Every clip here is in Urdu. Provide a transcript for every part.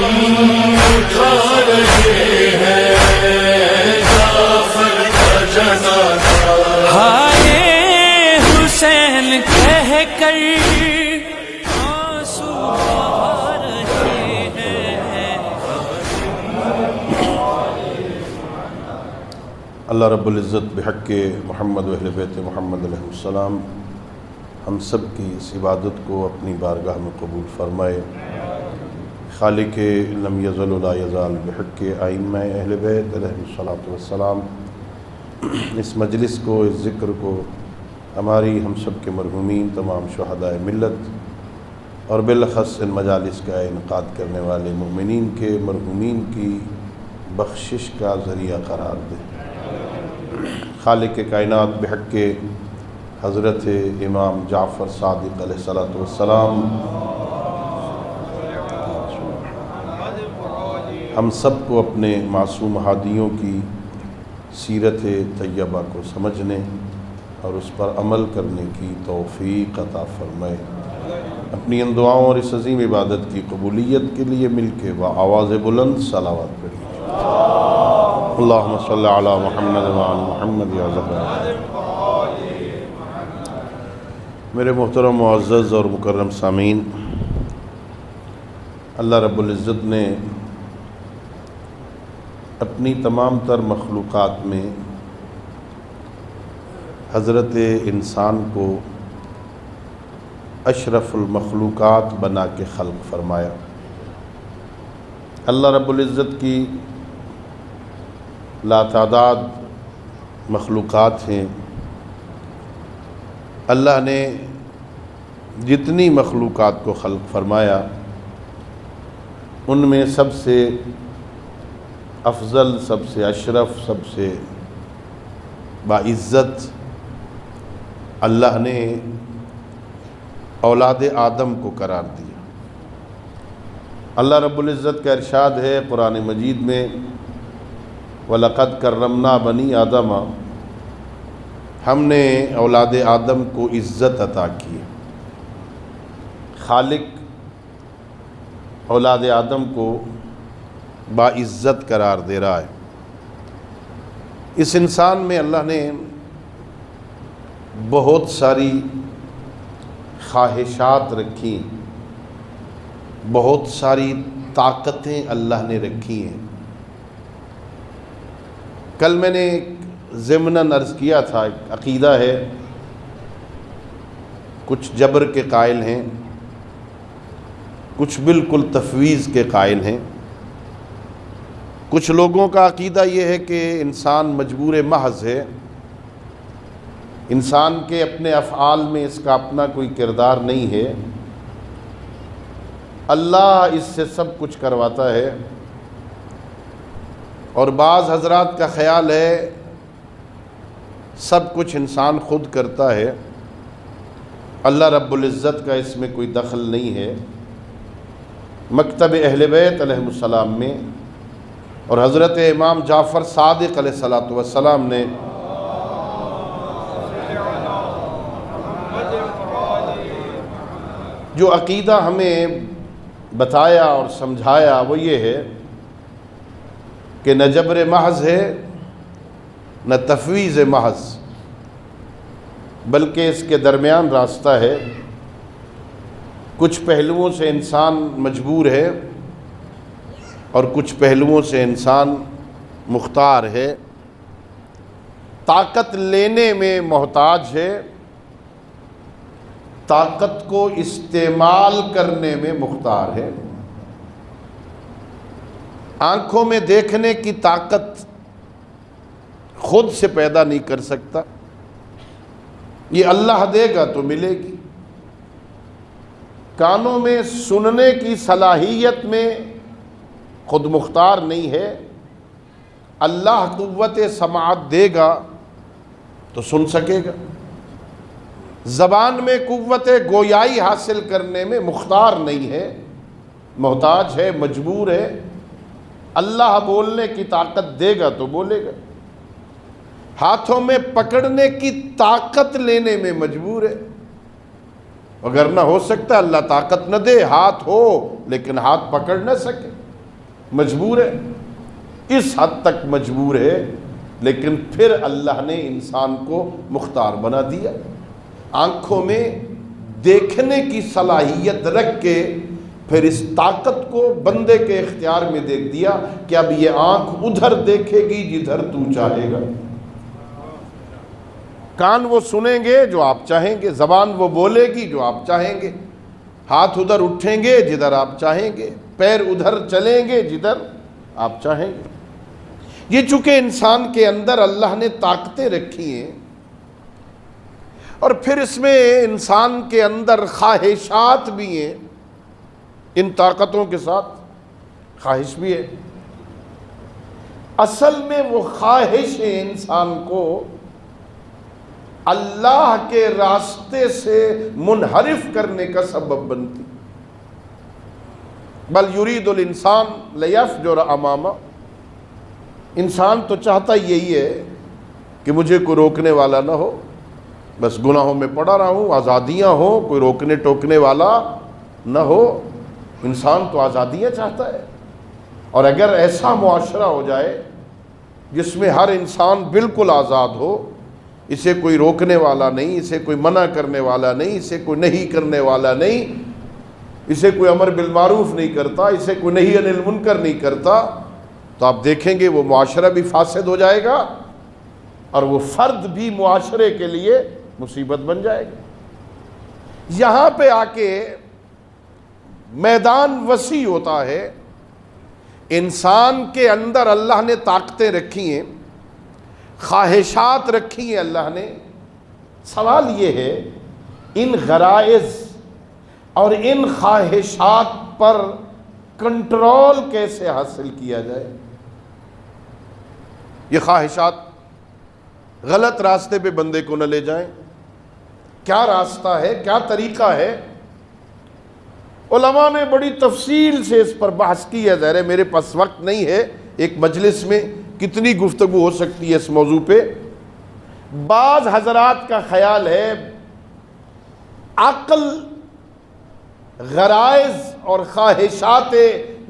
اٹھا رہے ہیں جعفر کا جنازہ، ہائے حسین کہہ کر آنسو بہا رہے ہیں۔ اللہ رب العزت بحق محمد و اہل بیت محمد علیہ السلام ہم سب کی اس عبادت کو اپنی بارگاہ میں قبول فرمائے۔ خالق لم یزل و لا یزال بحق ائمہ اہل بیت علیہ السلام اس مجلس کو، اس ذکر کو ہماری ہم سب کے مرحومین تمام شہداء ملت اور بالاخص ان مجالس کا انعقاد کرنے والے مومنین کے مرحومین کی بخشش کا ذریعہ قرار دے۔ خالق کائنات بحق حضرت امام جعفر صادق علیہ السلام ہم سب کو اپنے معصوم ہادیوں کی سیرت طیبہ کو سمجھنے اور اس پر عمل کرنے کی توفیق عطا فرمائے۔ اپنی ان دعاؤں اور اس عظیم عبادت کی قبولیت کے لیے مل کے بآواز بلند صلوات پڑھیں۔ اللہم صلی علی محمد وعلی محمد یا زہرا۔ میرے محترم معزز اور مکرم سامعین، اللہ رب العزت نے اپنی تمام تر مخلوقات میں حضرت انسان کو اشرف المخلوقات بنا کے خلق فرمایا۔ اللہ رب العزت کی لاتعداد مخلوقات ہیں۔ اللہ نے جتنی مخلوقات کو خلق فرمایا ان میں سب سے افضل، سب سے اشرف، سب سے باعزت اللہ نے اولاد آدم کو قرار دیا۔ اللہ رب العزت کا ارشاد ہے قرآن مجید میں، وَلَقَدْ كَرَّمْنَا بَنِي آدَمَ، ہم نے اولاد آدم کو عزت عطا کی۔ خالق اولاد آدم کو باعزت قرار دے رہا ہے۔ اس انسان میں اللہ نے بہت ساری خواہشات رکھی، بہت ساری طاقتیں اللہ نے رکھی ہیں۔ کل میں نے ضمناً عرض کیا تھا، ایک عقیدہ ہے، کچھ جبر کے قائل ہیں، کچھ بالکل تفویض کے قائل ہیں۔ کچھ لوگوں کا عقیدہ یہ ہے کہ انسان مجبور محض ہے، انسان کے اپنے افعال میں اس کا اپنا کوئی کردار نہیں ہے، اللہ اس سے سب کچھ کرواتا ہے۔ اور بعض حضرات کا خیال ہے سب کچھ انسان خود کرتا ہے، اللہ رب العزت کا اس میں کوئی دخل نہیں ہے۔ مکتب اہل بیت علیہ السلام میں اور حضرت امام جعفر صادق علیہ السلام نے جو عقیدہ ہمیں بتایا اور سمجھایا وہ یہ ہے کہ نہ جبر محض ہے نہ تفویض محض، بلکہ اس کے درمیان راستہ ہے۔ کچھ پہلوؤں سے انسان مجبور ہے اور کچھ پہلوؤں سے انسان مختار ہے۔ طاقت لینے میں محتاج ہے، طاقت کو استعمال کرنے میں مختار ہے۔ آنکھوں میں دیکھنے کی طاقت خود سے پیدا نہیں کر سکتا، یہ اللہ دے گا تو ملے گی۔ کانوں میں سننے کی صلاحیت میں خود مختار نہیں ہے، اللہ قوت سماعت دے گا تو سن سکے گا۔ زبان میں قوت گویائی حاصل کرنے میں مختار نہیں ہے، محتاج ہے، مجبور ہے۔ اللہ بولنے کی طاقت دے گا تو بولے گا۔ ہاتھوں میں پکڑنے کی طاقت لینے میں مجبور ہے، اگر نہ ہو سکتا اللہ طاقت نہ دے، ہاتھ ہو لیکن ہاتھ پکڑ نہ سکے۔ مجبور ہے، اس حد تک مجبور ہے، لیکن پھر اللہ نے انسان کو مختار بنا دیا، آنکھوں میں دیکھنے کی صلاحیت رکھ کے پھر اس طاقت کو بندے کے اختیار میں دیکھ دیا کہ اب یہ آنکھ ادھر دیکھے گی جدھر تو چاہے گا، کان وہ سنیں گے جو آپ چاہیں گے، زبان وہ بولے گی جو آپ چاہیں گے، ہاتھ ادھر اٹھیں گے جدھر آپ چاہیں گے، پیر ادھر چلیں گے جدھر آپ چاہیں گے۔ یہ چونکہ انسان کے اندر اللہ نے طاقتیں رکھی ہیں، اور پھر اس میں انسان کے اندر خواہشات بھی ہیں، ان طاقتوں کے ساتھ خواہش بھی ہے۔ اصل میں وہ خواہش انسان کو اللہ کے راستے سے منحرف کرنے کا سبب بنتی، بل یرید الانسان لیفجر امامہ، انسان تو چاہتا یہی ہے کہ مجھے کوئی روکنے والا نہ ہو، بس گناہوں میں پڑا رہا ہوں، آزادیاں ہوں، کوئی روکنے ٹوکنے والا نہ ہو۔ انسان تو آزادیاں چاہتا ہے، اور اگر ایسا معاشرہ ہو جائے جس میں ہر انسان بالکل آزاد ہو، اسے کوئی روکنے والا نہیں، اسے کوئی منع کرنے والا نہیں، اسے کوئی نہیں کرنے والا نہیں، اسے کوئی امر بالمعروف نہیں کرتا، اسے کوئی نہی عن المنکر نہیں کرتا، تو آپ دیکھیں گے وہ معاشرہ بھی فاسد ہو جائے گا، اور وہ فرد بھی معاشرے کے لیے مصیبت بن جائے گا۔ یہاں پہ آ کے میدان وسیع ہوتا ہے، انسان کے اندر اللہ نے طاقتیں رکھی ہیں، خواہشات رکھی ہیں اللہ نے۔ سوال یہ ہے ان غرائز اور ان خواہشات پر کنٹرول کیسے حاصل کیا جائے؟ یہ خواہشات غلط راستے پہ بندے کو نہ لے جائیں، کیا راستہ ہے، کیا طریقہ ہے؟ علماء نے بڑی تفصیل سے اس پر بحث کی ہے، ظاہر ہے میرے پاس وقت نہیں ہے، ایک مجلس میں کتنی گفتگو ہو سکتی ہے اس موضوع پہ۔ بعض حضرات کا خیال ہے عقل غرائز اور خواہشات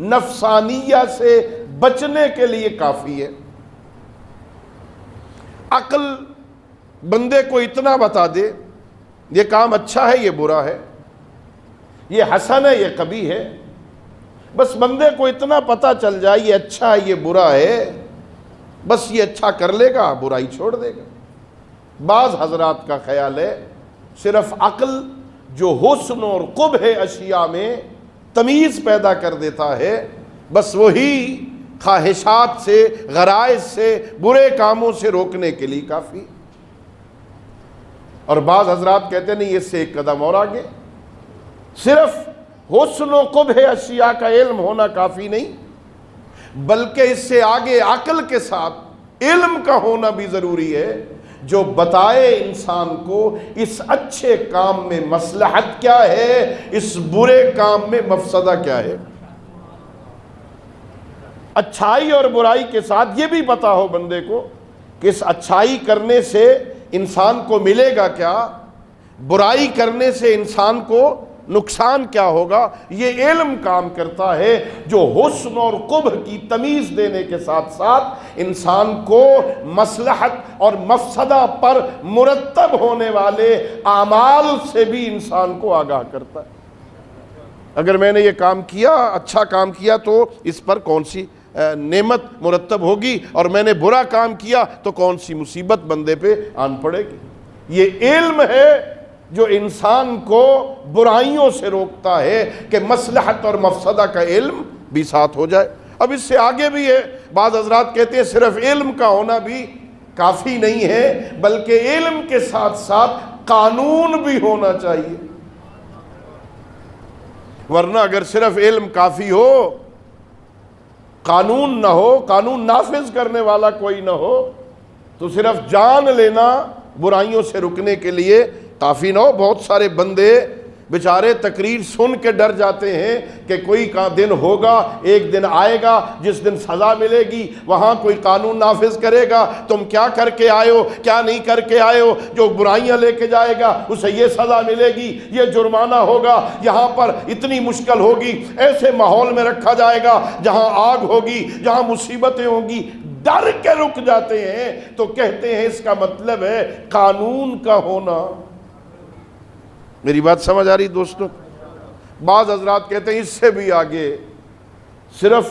نفسانیہ سے بچنے کے لیے کافی ہے۔ عقل بندے کو اتنا بتا دے یہ کام اچھا ہے، یہ برا ہے، یہ حسن ہے، یہ قبیح ہے، بس بندے کو اتنا پتہ چل جائے یہ اچھا ہے، یہ برا ہے، بس یہ اچھا کر لے گا، برائی چھوڑ دے گا۔ بعض حضرات کا خیال ہے صرف عقل جو حسن اور قبح اشیاء میں تمیز پیدا کر دیتا ہے، بس وہی خواہشات سے، غرائز سے، برے کاموں سے روکنے کے لیے کافی۔ اور بعض حضرات کہتے ہیں نہیں، اس سے ایک قدم اور آگے، صرف حسن و قبح اشیاء کا علم ہونا کافی نہیں، بلکہ اس سے آگے عقل کے ساتھ علم کا ہونا بھی ضروری ہے، جو بتائے انسان کو اس اچھے کام میں مصلحت کیا ہے، اس برے کام میں مفسدہ کیا ہے۔ اچھائی اور برائی کے ساتھ یہ بھی پتا ہو بندے کو کہ اس اچھائی کرنے سے انسان کو ملے گا کیا، برائی کرنے سے انسان کو نقصان کیا ہوگا۔ یہ علم کام کرتا ہے جو حسن اور قبح کی تمیز دینے کے ساتھ ساتھ انسان کو مصلحت اور مفسدہ پر مرتب ہونے والے اعمال سے بھی انسان کو آگاہ کرتا ہے۔ اگر میں نے یہ کام کیا، اچھا کام کیا، تو اس پر کون سی نعمت مرتب ہوگی، اور میں نے برا کام کیا تو کون سی مصیبت بندے پہ آن پڑے گی۔ یہ علم ہے جو انسان کو برائیوں سے روکتا ہے کہ مصلحت اور مفسدہ کا علم بھی ساتھ ہو جائے۔ اب اس سے آگے بھی ہے، بعض حضرات کہتے ہیں صرف علم کا ہونا بھی کافی نہیں ہے، بلکہ علم کے ساتھ ساتھ قانون بھی ہونا چاہیے، ورنہ اگر صرف علم کافی ہو، قانون نہ ہو، قانون نافذ کرنے والا کوئی نہ ہو، تو صرف جان لینا برائیوں سے رکنے کے لیے کافی نہ ہو۔ بہت سارے بندے بیچارے تقریر سن کے ڈر جاتے ہیں کہ کوئی دن ہوگا، ایک دن آئے گا جس دن سزا ملے گی، وہاں کوئی قانون نافذ کرے گا، تم کیا کر کے آئے ہو کیا نہیں کر کے آئے ہو، جو برائیاں لے کے جائے گا اسے یہ سزا ملے گی، یہ جرمانہ ہوگا، یہاں پر اتنی مشکل ہوگی، ایسے ماحول میں رکھا جائے گا جہاں آگ ہوگی، جہاں مصیبتیں ہوں گی، ڈر کے رک جاتے ہیں۔ تو کہتے ہیں اس کا مطلب ہے قانون کا ہونا۔ میری بات سمجھ آ رہی دوستوں؟ بعض حضرات کہتے ہیں اس سے بھی آگے صرف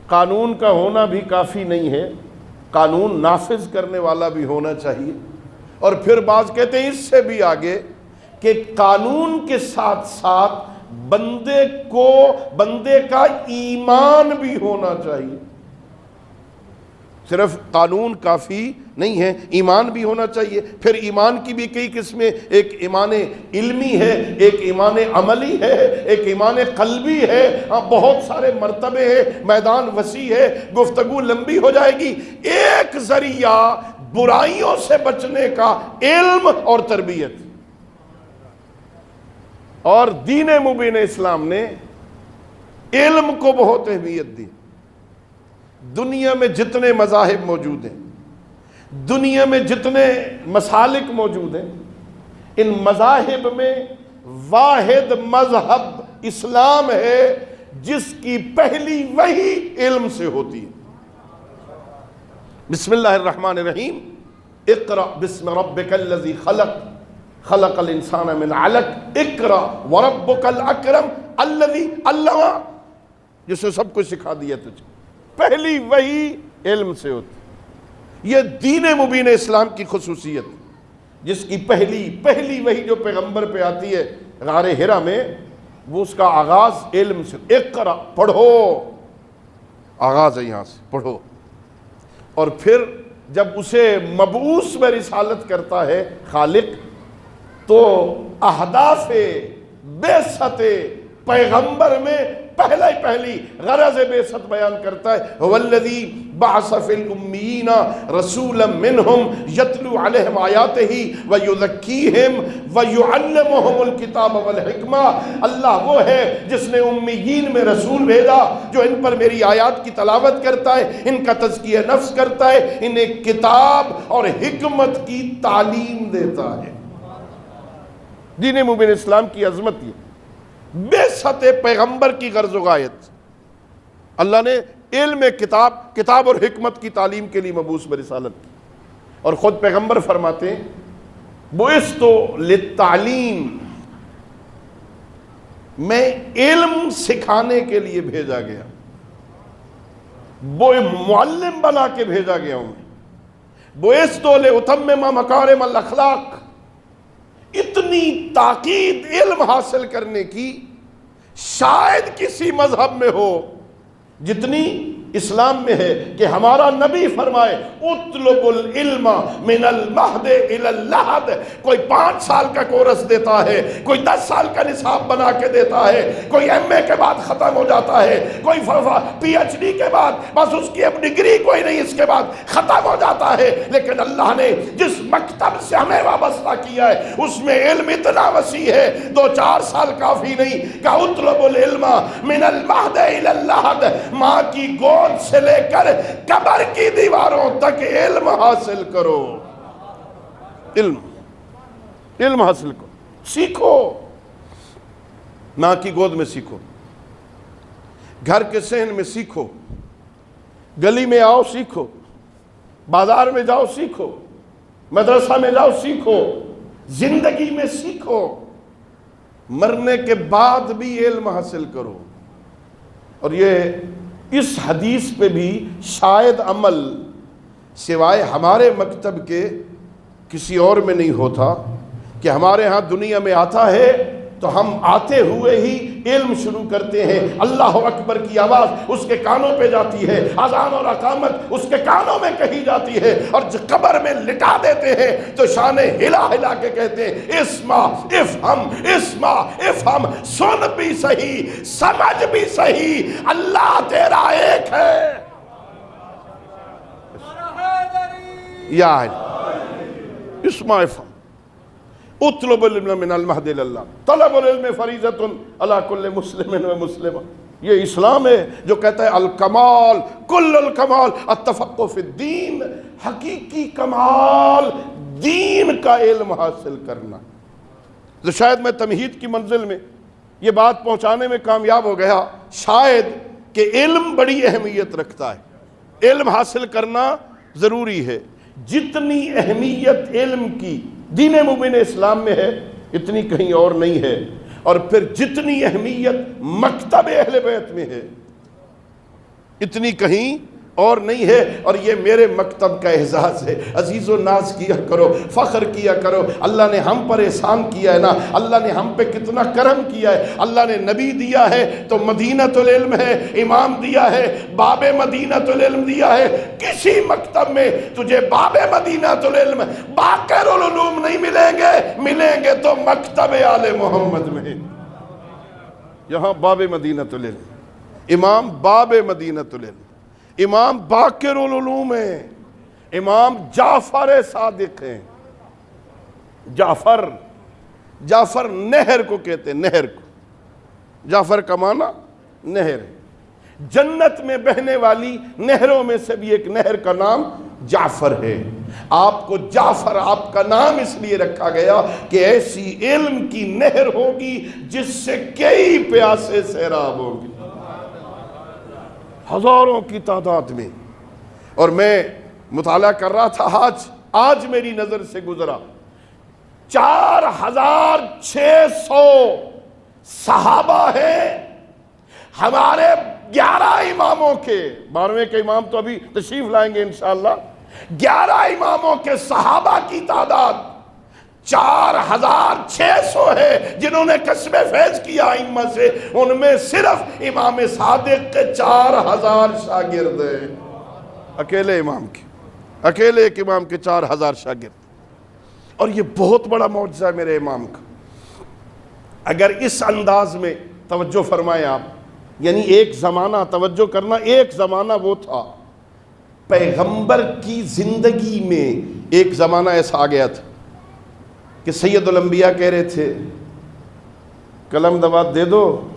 قانون کا ہونا بھی کافی نہیں ہے، قانون نافذ کرنے والا بھی ہونا چاہیے، اور پھر بعض کہتے ہیں اس سے بھی آگے کہ قانون کے ساتھ ساتھ بندے کا ایمان بھی ہونا چاہیے۔ صرف قانون کافی نہیں ہے، ایمان بھی ہونا چاہیے۔ پھر ایمان کی بھی کئی قسمیں، ایک ایمان علمی ہے، ایک ایمان عملی ہے، ایک ایمان قلبی ہے، بہت سارے مرتبے ہیں، میدان وسیع ہے، گفتگو لمبی ہو جائے گی۔ ایک ذریعہ برائیوں سے بچنے کا علم اور تربیت، اور دین مبین اسلام نے علم کو بہت اہمیت دی۔ دنیا میں جتنے مذاہب موجود ہیں، دنیا میں جتنے مسالک موجود ہیں، ان مذاہب میں واحد مذہب اسلام ہے جس کی پہلی وحی علم سے ہوتی ہے۔ بسم اللہ الرحمن الرحیم، اقرأ بسم ربک الذی خلق خلق الانسان من علق اقرأ وربک الاکرم الذی علم، جس نے سب کچھ سکھا دیا تجھے۔ پہلی وحی علم سے ہوتی، یہ دین مبین اسلام کی خصوصیت، جس کی پہلی وحی جو پیغمبر پہ آتی ہے غار حرا میں، وہ اس کا آغاز علم سے، اقرا پڑھو، آغاز ہے یہاں سے، پڑھو۔ اور پھر جب اسے مبعوث میں رسالت کرتا ہے خالق، تو اہداف بعثت پیغمبر میں پہلی غرض بعثت بیان کرتا ہے۔ هو الذی بعث فی الامیین رسولا منہم یتلو علیہم آیاتہ ویزکیہم ویعلمہم الکتاب والحکمہ۔ اللہ وہ ہے جس نے امیین میں رسول بھیجا جو ان پر میری آیات کی تلاوت کرتا ہے، ان کا تزکیہ نفس کرتا ہے، انہیں کتاب اور حکمت کی تعلیم دیتا ہے۔ دین مبین اسلام کی عظمت یہ بعثت پیغمبر کی غرض و غایت، اللہ نے علم کتاب اور حکمت کی تعلیم کے لیے مبعوث برسالت کی، اور خود پیغمبر فرماتے ہیں بعثت للتعلیم، میں علم سکھانے کے لیے بھیجا گیا، وہ معلم بنا کے بھیجا گیا ہوں میں۔ بعثت لأتمم مکارم الاخلاق، اتنی تاکید علم حاصل کرنے کی شاید کسی مذہب میں ہو جتنی اسلام میں ہے، کہ ہمارا نبی فرمائے اطلب العلم من المہد الی اللحد۔ کوئی 5 سال کا کورس دیتا ہے، کوئی 10 سال کا نصاب بنا کے دیتا ہے، کوئی ایم اے کے بعد ختم ہو جاتا ہے، کوئی پی ایچ ڈی کے بعد بس اس کی اب ڈگری کوئی نہیں، اس کے بعد ختم ہو جاتا ہے۔ لیکن اللہ نے جس مکتب سے ہمیں وابستہ کیا ہے اس میں علم اتنا وسیع ہے، 2-4 سال کافی نہیں، کہ اطلب العلم من المہد الی اللحد، ماں کی گود سے لے کر قبر کی دیواروں تک علم حاصل کرو۔ علم حاصل کرو، سیکھو، ماں کی گود میں سیکھو، گھر کے صحن میں سیکھو، گلی میں آؤ سیکھو، بازار میں جاؤ سیکھو، مدرسہ میں جاؤ سیکھو، زندگی میں سیکھو، مرنے کے بعد بھی علم حاصل کرو۔ اور یہ اس حدیث پہ بھی شاید عمل سوائے ہمارے مکتب کے کسی اور میں نہیں ہوتا، کہ ہمارے ہاں دنیا میں آتا ہے تو ہم آتے ہوئے ہی علم شروع کرتے ہیں، اللہ اکبر کی آواز اس کے کانوں پہ جاتی ہے، اذان اور اقامت اس کے کانوں میں کہی جاتی ہے، اور جو قبر میں لٹا دیتے ہیں تو شانے ہلا ہلا کے کہتے ہیں اسمع افہم، اسمع افہم، سن بھی صحیح سمجھ بھی صحیح، اللہ تیرا ایک ہے۔ یا اسمع افہم، اطلب العلم من المہد الی اللہ، طلب العلم فریضۃ علی کل مسلم و مسلمہ۔ یہ اسلام ہے جو کہتا ہے الکمال کل الکمال التفقہ فی الدین، حقیقی کمال دین کا علم حاصل کرنا۔ تو شاید میں تمہید کی منزل میں یہ بات پہنچانے میں کامیاب ہو گیا، شاید کہ علم بڑی اہمیت رکھتا ہے، علم حاصل کرنا ضروری ہے۔ جتنی اہمیت علم کی دین مبین اسلام میں ہے اتنی کہیں اور نہیں ہے، اور پھر جتنی اہمیت مکتب اہل بیت میں ہے اتنی کہیں اور نہیں ہے، اور یہ میرے مکتب کا اعزاز ہے۔ عزیز و ناز کیا کرو، فخر کیا کرو، اللہ نے ہم پر احسان کیا ہے نا، اللہ نے ہم پہ کتنا کرم کیا ہے۔ اللہ نے نبی دیا ہے تو مدینۃ العلم ہے، امام دیا ہے، باب مدینۃ العلم دیا ہے۔ کسی مکتب میں تجھے باب مدینۃ العلم باقر العلوم نہیں ملیں گے تو مکتب آل محمد میں، یہاں باب مدینۃ العلم، امام باب مدینۃ العلم، امام باقر العلوم ہیں، امام جعفر صادق ہیں۔ جعفر نہر کو کہتے ہیں، نہر کو، جعفر کا معنی نہر ہے۔ جنت میں بہنے والی نہروں میں سے بھی ایک نہر کا نام جعفر ہے۔ آپ کو جعفر آپ کا نام اس لیے رکھا گیا کہ ایسی علم کی نہر ہوگی جس سے کئی پیاسے سیراب ہوں گے، ہزاروں کی تعداد میں۔ اور میں مطالعہ کر رہا تھا، آج میری نظر سے گزرا 4600 صحابہ ہیں ہمارے 11 اماموں کے، 12ویں کے امام تو ابھی تشریف لائیں گے انشاءاللہ، 11 اماموں کے صحابہ کی تعداد 4600 ہے جنہوں نے کسب فیض کیا ائمہ سے، ان میں صرف امام صادق کے 4000 شاگرد ہیں، اکیلے امام کے، اکیلے ایک امام کے 4000 شاگرد۔ اور یہ بہت بڑا معجزہ ہے میرے امام کا۔ اگر اس انداز میں توجہ فرمائیں آپ، یعنی ایک زمانہ، توجہ کرنا، ایک زمانہ وہ تھا پیغمبر کی زندگی میں، ایک زمانہ ایسا آ گیا تھا کہ سید الانبیاء کہہ رہے تھے قلم دوات دے دو،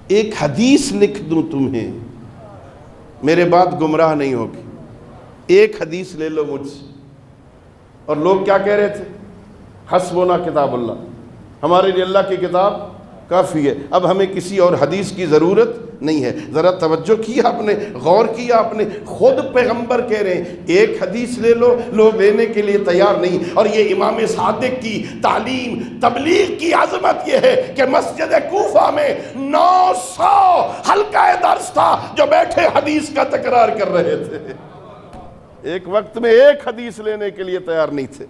ایک حدیث لکھ دوں تمہیں، میرے بعد گمراہ نہیں ہوگی، ایک حدیث لے لو مجھ سے۔ اور لوگ کیا کہہ رہے تھے؟ حسبنا کتاب اللہ، ہمارے لیے اللہ کی کتاب کافی ہے، اب ہمیں کسی اور حدیث کی ضرورت نہیں ہے۔ ذرا توجہ کیا آپ نے، غور کیا آپ نے، خود پیغمبر کہہ رہے ہیں ایک حدیث لے لو، لوگ لینے کے لیے تیار نہیں۔ اور یہ امام صادق کی تعلیم تبلیغ کی عظمت یہ ہے کہ مسجد کوفہ میں 900 حلقہ درس تھا جو بیٹھے حدیث کا تکرار کر رہے تھے، ایک وقت میں ایک حدیث لینے کے لیے تیار نہیں تھے،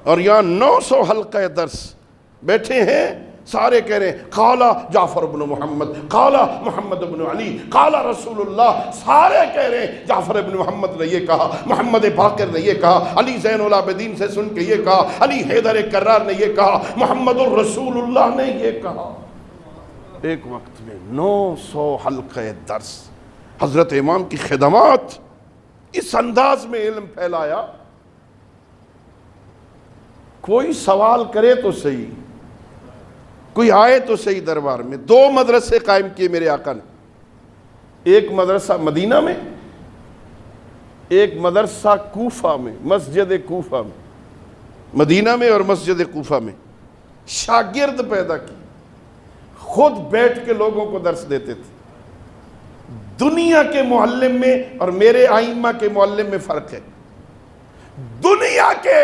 اور یہاں 900 حلقہ درس بیٹھے ہیں، سارے کہہ رہے ہیں قال جعفر بن محمد، قال محمد بن علی، قال رسول اللہ، سارے کہہ رہے ہیں جعفر بن محمد نے یہ کہا، محمد باقر نے یہ کہا، علی زین العابدین سے سن کے یہ کہا، علی حیدر کرار نے یہ کہا، محمد الرسول اللہ نے یہ کہا۔ ایک وقت میں 900 حلقہ درس، حضرت امام کی خدمات، اس انداز میں علم پھیلایا۔ کوئی سوال کرے تو صحیح، کوئی آئے تو صحیح دربار میں۔ 2 مدرسے قائم کیے میرے آقا نے، ایک مدرسہ مدینہ میں، ایک مدرسہ کوفہ میں، مسجد کوفہ میں، مدینہ میں اور مسجد کوفہ میں۔ شاگرد پیدا کی، خود بیٹھ کے لوگوں کو درس دیتے تھے۔ دنیا کے معلم میں اور میرے ائمہ کے معلم میں فرق ہے۔ دنیا کے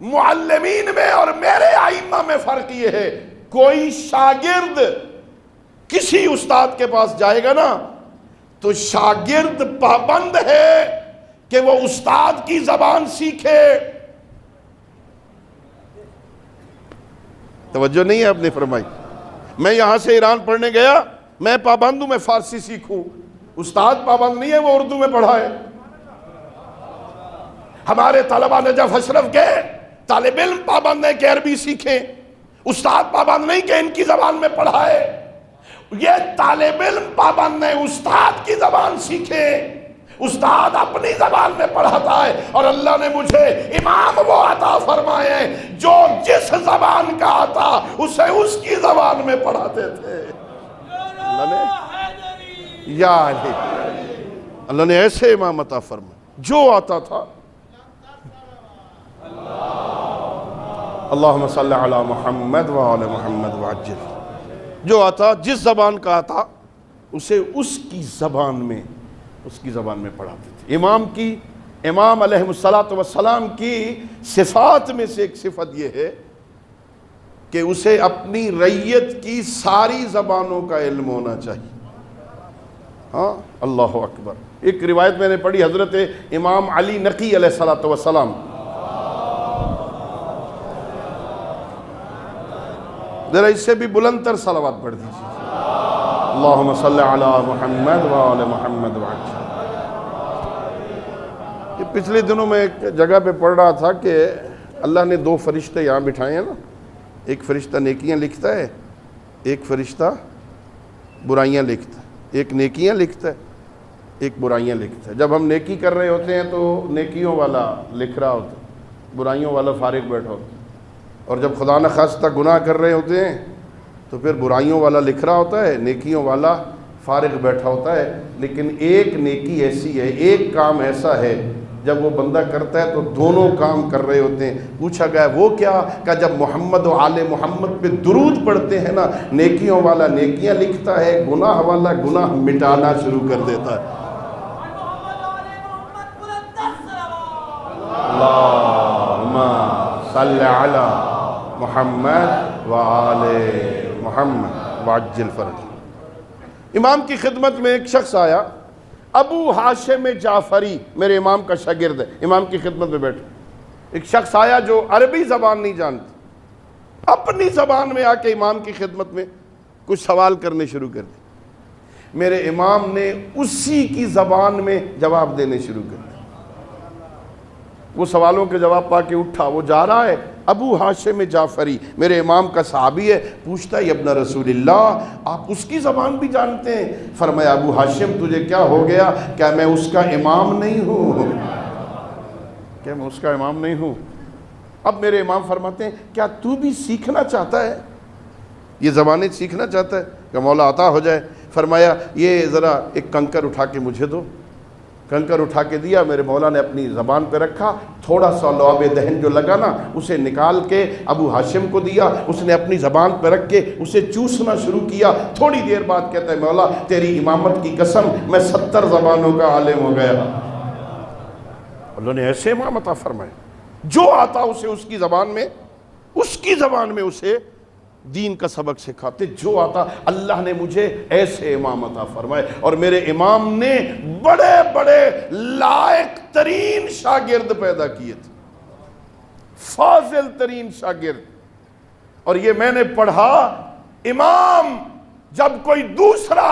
معلمین میں اور میرے ائمہ میں فرق یہ ہے، کوئی شاگرد کسی استاد کے پاس جائے گا نا تو شاگرد پابند ہے کہ وہ استاد کی زبان سیکھے۔ توجہ نہیں ہے آپ نے فرمائی؟ میں یہاں سے ایران پڑھنے گیا، میں پابند ہوں میں فارسی سیکھوں، استاد پابند نہیں ہے وہ اردو میں پڑھائے۔ ہمارے طلبہ نجف اشرف کے طالب علم پابند ہیں کہ عربی سیکھیں، استاد پابند نہیں کہ ان کی زبان میں پڑھائے۔ یہ طالب علم پابند ہیں استاد کی زبان سیکھیں، استاد اپنی زبان میں پڑھاتا ہے، اور اللہ نے مجھے امام وہ عطا فرمائے ہیں جو جس زبان کا آتا اسے اس کی زبان میں پڑھاتے تھے۔ اللہ نے یا علی، اللہ نے ایسے امام عطا فرمائے، جو آتا تھا اللہم صلی علی محمد وعلی محمد وعجل، جو آتا جس زبان کا آتا اسے اس کی زبان میں پڑھاتے تھے۔ امام علیہ السلام کی صفات میں سے ایک صفت یہ ہے کہ اسے اپنی رعیت کی ساری زبانوں کا علم ہونا چاہیے۔ ہاں، اللہ اکبر۔ ایک روایت میں نے پڑھی حضرت امام علی نقی علیہ السلام، ذرا اس سے بھی بلند تر صلوات پڑھ دیجیے، اللہم صلی علی محمد وعلی محمد وعجل۔ یہ پچھلے دنوں میں ایک جگہ پہ پڑھ رہا تھا کہ اللہ نے دو فرشتے یہاں بٹھائے ہیں نا، ایک فرشتہ نیکیاں لکھتا ہے، ایک فرشتہ برائیاں لکھتا ہے، ایک نیکیاں لکھتا ہے، ایک برائیاں لکھتا ہے۔ جب ہم نیکی کر رہے ہوتے ہیں تو نیکیوں والا لکھ رہا ہوتا ہے، برائیوں والا فارغ بیٹھا ہوتا ہے، اور جب خدا نخواستہ گناہ کر رہے ہوتے ہیں تو پھر برائیوں والا لکھ رہا ہوتا ہے، نیکیوں والا فارغ بیٹھا ہوتا ہے۔ لیکن ایک نیکی ایسی ہے، ایک کام ایسا ہے جب وہ بندہ کرتا ہے تو دونوں کام کر رہے ہوتے ہیں۔ پوچھا گیا وہ کیا؟ کہ جب محمد و آل محمد پہ درود پڑھتے ہیں نا، نیکیوں والا نیکیاں لکھتا ہے، گناہ والا گناہ مٹانا شروع کر دیتا ہے۔ اللہم صلی علی محمد وآل محمد وعجل فرج۔ امام کی خدمت میں ایک شخص آیا، ابو ہاشم جعفری، میرے امام کا شاگرد ہے، امام کی خدمت میں بیٹھا۔ ایک شخص آیا جو عربی زبان نہیں جانتا، اپنی زبان میں آ کے امام کی خدمت میں کچھ سوال کرنے شروع کر دیے۔ میرے امام نے اسی کی زبان میں جواب دینے شروع کر دیے۔ وہ سوالوں کے جواب پا کے اٹھا، وہ جا رہا ہے، ابو ہاشم جعفری میرے امام کا صحابی ہے، پوچھتا ہے ابن رسول اللہ آپ اس کی زبان بھی جانتے ہیں؟ فرمایا ابو ہاشم تجھے کیا ہو گیا؟ کیا میں اس کا امام نہیں ہوں؟ کیا میں اس کا امام نہیں ہوں؟ اب میرے امام فرماتے ہیں کیا تو بھی سیکھنا چاہتا ہے، یہ زبانیں سیکھنا چاہتا ہے کہ مولا عطا ہو جائے؟ فرمایا یہ ذرا ایک کنکر اٹھا کے مجھے دو۔ کنکر اٹھا کے دیا، میرے مولا نے اپنی زبان پہ رکھا، تھوڑا سا لعاب دہن جو لگا نا اسے نکال کے ابو ہاشم کو دیا، اس نے اپنی زبان پہ رکھ کے اسے چوسنا شروع کیا۔ تھوڑی دیر بعد کہتا ہے مولا تیری امامت کی قسم میں 70 زبانوں کا عالم ہو گیا۔ اللہ نے ایسے امام عطا فرمائے، جو آتا اسے اس کی زبان میں اسے دین کا سبق سکھاتے، جو آتا۔ اللہ نے مجھے ایسے امام عطا فرمائے، اور میرے امام نے بڑے بڑے لائق ترین شاگرد پیدا کیے تھے، فاضل ترین شاگرد۔ اور یہ میں نے پڑھا، امام جب کوئی دوسرا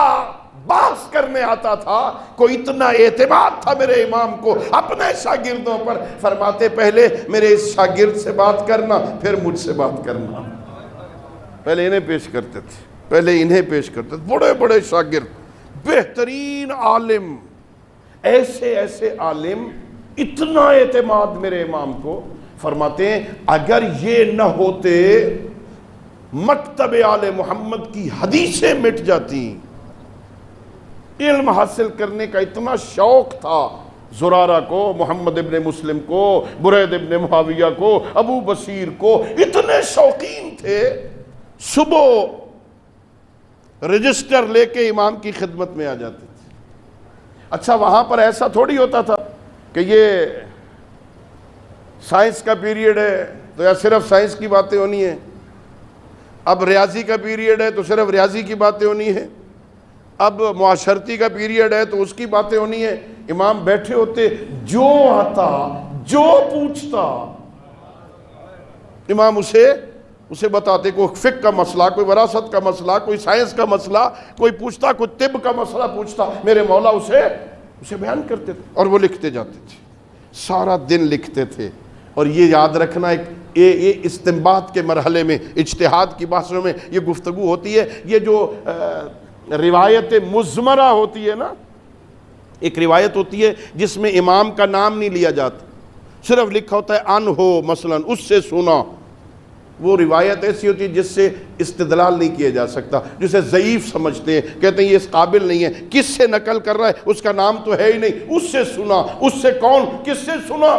بحث کرنے آتا تھا، کوئی اتنا اعتماد تھا میرے امام کو اپنے شاگردوں پر، فرماتے پہلے میرے اس شاگرد سے بات کرنا، پھر مجھ سے بات کرنا۔ پہلے انہیں پیش کرتے تھے، بڑے بڑے شاگرد، بہترین عالم، ایسے عالم، اتنا اعتماد میرے امام کو۔ فرماتے ہیں اگر یہ نہ ہوتے مکتب آل محمد کی حدیثیں مٹ جاتی۔ علم حاصل کرنے کا اتنا شوق تھا زرارہ کو، محمد ابن مسلم کو، برید ابن معاویہ کو، ابو بصیر کو، اتنے شوقین تھے، صبح رجسٹر لے کے امام کی خدمت میں آ جاتے تھے۔ اچھا وہاں پر ایسا تھوڑی ہوتا تھا کہ یہ سائنس کا پیریڈ ہے تو یا صرف سائنس کی باتیں ہونی ہیں، اب ریاضی کا پیریڈ ہے تو صرف ریاضی کی باتیں ہونی ہیں، اب معاشرتی کا پیریڈ ہے تو اس کی باتیں ہونی ہیں۔ امام بیٹھے ہوتے، جو آتا جو پوچھتا امام اسے بتاتے، کوئی فقہ کا مسئلہ، کوئی وراثت کا مسئلہ، کوئی سائنس کا مسئلہ کوئی پوچھتا، کوئی طب کا مسئلہ پوچھتا، میرے مولا اسے بیان کرتے تھے اور وہ لکھتے جاتے تھے، سارا دن لکھتے تھے۔ اور یہ یاد رکھنا، ایک استنباط کے مرحلے میں، اجتہاد کی بحثوں میں یہ گفتگو ہوتی ہے۔ یہ جو روایت مزمرہ ہوتی ہے نا، ایک روایت ہوتی ہے جس میں امام کا نام نہیں لیا جاتا، صرف لکھا ہوتا ہے ان ہو، مثلا اس سے سنا. وہ روایت ایسی ہوتی ہے جس سے استدلال نہیں کیا جا سکتا، جسے ضعیف سمجھتے ہیں، کہتے ہیں یہ اس قابل نہیں ہے. کس سے نقل کر رہا ہے؟ اس کا نام تو ہے ہی نہیں. اس سے سنا، اس سے کون؟ کس سے سنا؟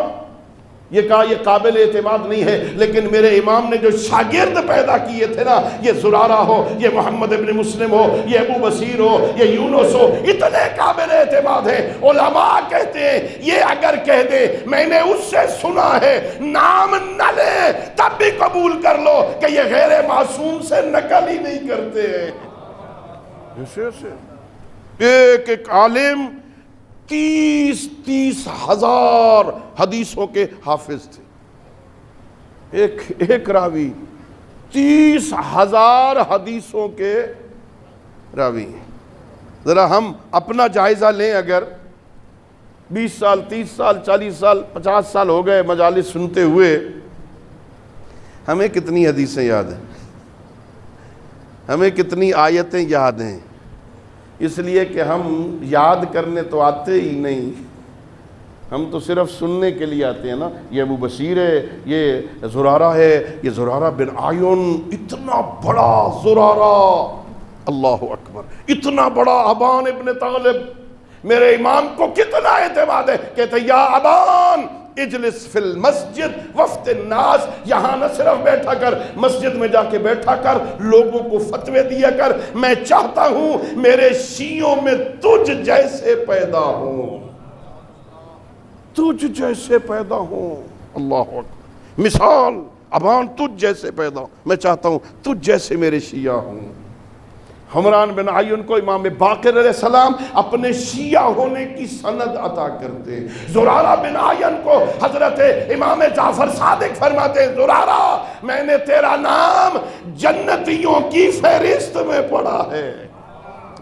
یہ کہا یہ قابل اعتماد نہیں ہے. لیکن میرے امام نے جو شاگرد پیدا کیے تھے نا، یہ زرارہ ہو، یہ محمد ابن مسلم ہو، یہ ابو بصیر ہو، یہ یونس ہو، اتنے قابل اعتماد ہیں. علماء کہتے ہیں یہ اگر کہہ دے میں نے اس سے سنا ہے، نام نہ لے تب بھی قبول کر لو کہ یہ غیر معصوم سے نقل ہی نہیں کرتے. ایک ایک عالم 30 ہزار حدیثوں کے حافظ تھے. ایک راوی 30 ہزار حدیثوں کے راوی ہیں. ذرا ہم اپنا جائزہ لیں. اگر 20 سال 30 سال 40 سال 50 سال ہو گئے مجالس سنتے ہوئے، ہمیں کتنی حدیثیں یاد ہیں؟ ہمیں کتنی آیتیں یاد ہیں؟ اس لیے کہ ہم یاد کرنے تو آتے ہی نہیں، ہم تو صرف سننے کے لیے آتے ہیں نا. یہ ابو بصیر ہے، یہ زرارہ ہے، یہ زرارہ بن عیون، اتنا بڑا زرارہ، اللہ اکبر، اتنا بڑا ابان ابن طالب. میرے امام کو کتنا اعتماد ہے، کہتے ہیں یا ابان اجلس فی المسجد وفد الناس، یہاں نہ صرف بیٹھا کر، مسجد میں جا کے بیٹھا کر، لوگوں کو فتوے دیا کر. میں چاہتا ہوں میرے شیعوں میں تجھ جیسے پیدا ہوں، تجھ جیسے پیدا ہوں. اللہ اکبر. مثال ابان تجھ جیسے پیدا ہوں، میں چاہتا ہوں تجھ جیسے میرے شیعہ ہوں. حمران بن عیون کو امام باقر علیہ السلام اپنے شیعہ ہونے کی سند عطا کرتے. زرارہ بن عیون کو حضرت امام جعفر صادق فرماتے ہیں زرارہ میں نے تیرا نام جنتیوں کی فہرست میں پڑھا ہے.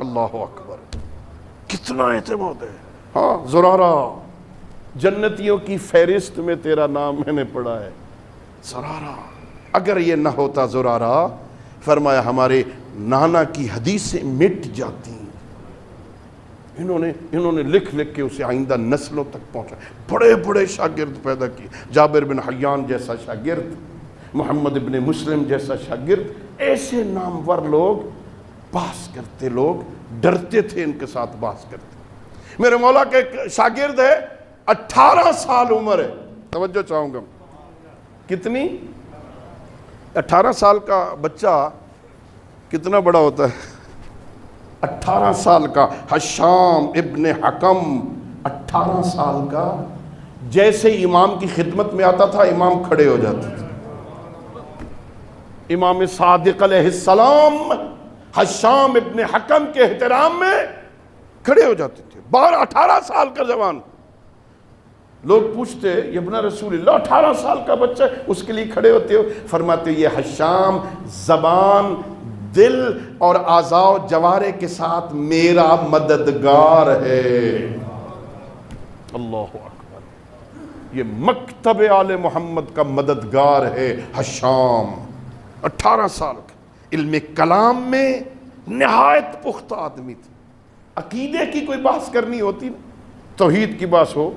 اللہ اکبر، کتنا اعتماد ہے. ہاں زرارہ، جنتیوں کی فہرست میں تیرا نام میں نے پڑھا ہے. زرارہ، اگر یہ نہ ہوتا زرارہ، فرمایا ہمارے نانا کی حدیثیں مٹ جاتی. انہوں نے لکھ لکھ کے اسے آئندہ نسلوں تک پہنچا. بڑے بڑے شاگرد پیدا کیے. جابر بن حیان جیسا شاگرد، محمد ابن مسلم جیسا شاگرد. ایسے نامور لوگ، بحث کرتے لوگ ڈرتے تھے ان کے ساتھ بحث کرتے. میرے مولا کے شاگرد ہے، 18 سال عمر ہے. توجہ چاہوں گا. کتنی؟ 18 سال کا بچہ کتنا بڑا ہوتا ہے؟ 18 سال کا. حشام ابن حکم 18 سال کا. جیسے امام کی خدمت میں آتا تھا امام کھڑے ہو جاتے تھے. امام صادق علیہ السلام حشام ابن حکم کے احترام میں کھڑے ہو جاتے تھے. 18 سال کا جوان. لوگ پوچھتے یہ ابن رسول اللہ 18 سال کا بچہ ہے، اس کے لیے کھڑے ہوتے ہو؟ فرماتے یہ حشام زبان، دل اور اعضاء و جوارے کے ساتھ میرا مددگار ہے. اللہ اکبر. یہ مکتب آل محمد کا مددگار ہے حشام. 18 سال کا. علم کلام میں نہایت پختہ آدمی تھا. عقیدے کی کوئی بحث کرنی ہوتی نا، توحید کی بحث ہو،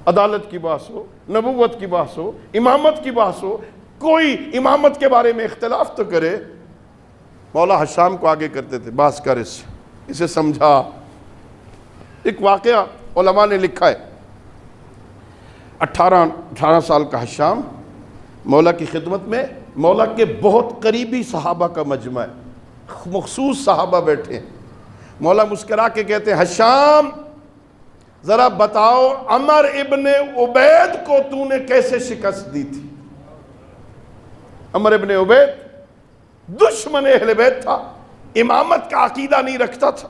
عدالت کی بحث ہو، نبوت کی بحث ہو، امامت کی بحث ہو، کوئی امامت کے بارے میں اختلاف تو کرے، مولا حشام کو آگے کرتے تھے. بحث کر اسے سمجھا. ایک واقعہ علماء نے لکھا ہے. 18 سال کا حشام مولا کی خدمت میں، مولا کے بہت قریبی صحابہ کا مجمع ہے، مخصوص صحابہ بیٹھے ہیں. مولا مسکرا کے کہتے ہیں حشام ذرا بتاؤ عمر ابن عبید کو تو نے کیسے شکست دی تھی؟ عمر ابن عبید دشمن اہل بیت تھا، امامت کا عقیدہ نہیں رکھتا تھا،